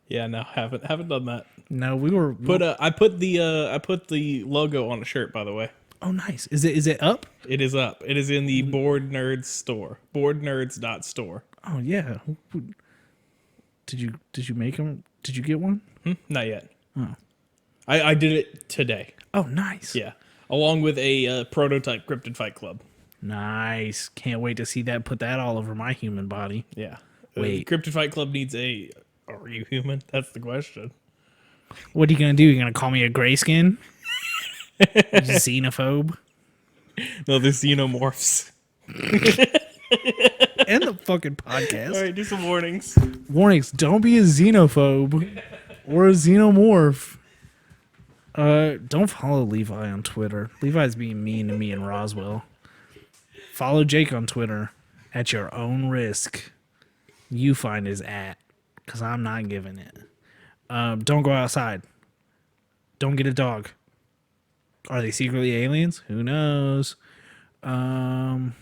Yeah, no, haven't done that. No, we were. I put the logo on a shirt, by the way. Oh, nice. Is it up? It is up. It is in the Board Nerds store. Boardnerds.store. Oh yeah. Did you make them? Did you get one? Not yet. Oh. I did it today. Oh, nice. Yeah. Along with a prototype Cryptid Fight Club. Nice. Can't wait to see that. Put that all over my human body. Yeah. Wait. Cryptid Fight Club needs a... Are you human? That's the question. What are you gonna do? You gonna call me a grayskin? Xenophobe? No, they're xenomorphs. End the fucking podcast. All right, do some warnings. Warnings: don't be a xenophobe or a xenomorph. Don't follow Levi on Twitter. Levi's being mean to me and Roswell. Follow Jake on Twitter at your own risk. You find his @ because I'm not giving it. Don't go outside. Don't get a dog. Are they secretly aliens? Who knows? Don't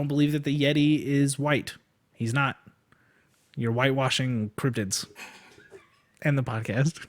believe that the Yeti is white. He's not. You're whitewashing cryptids. End the podcast.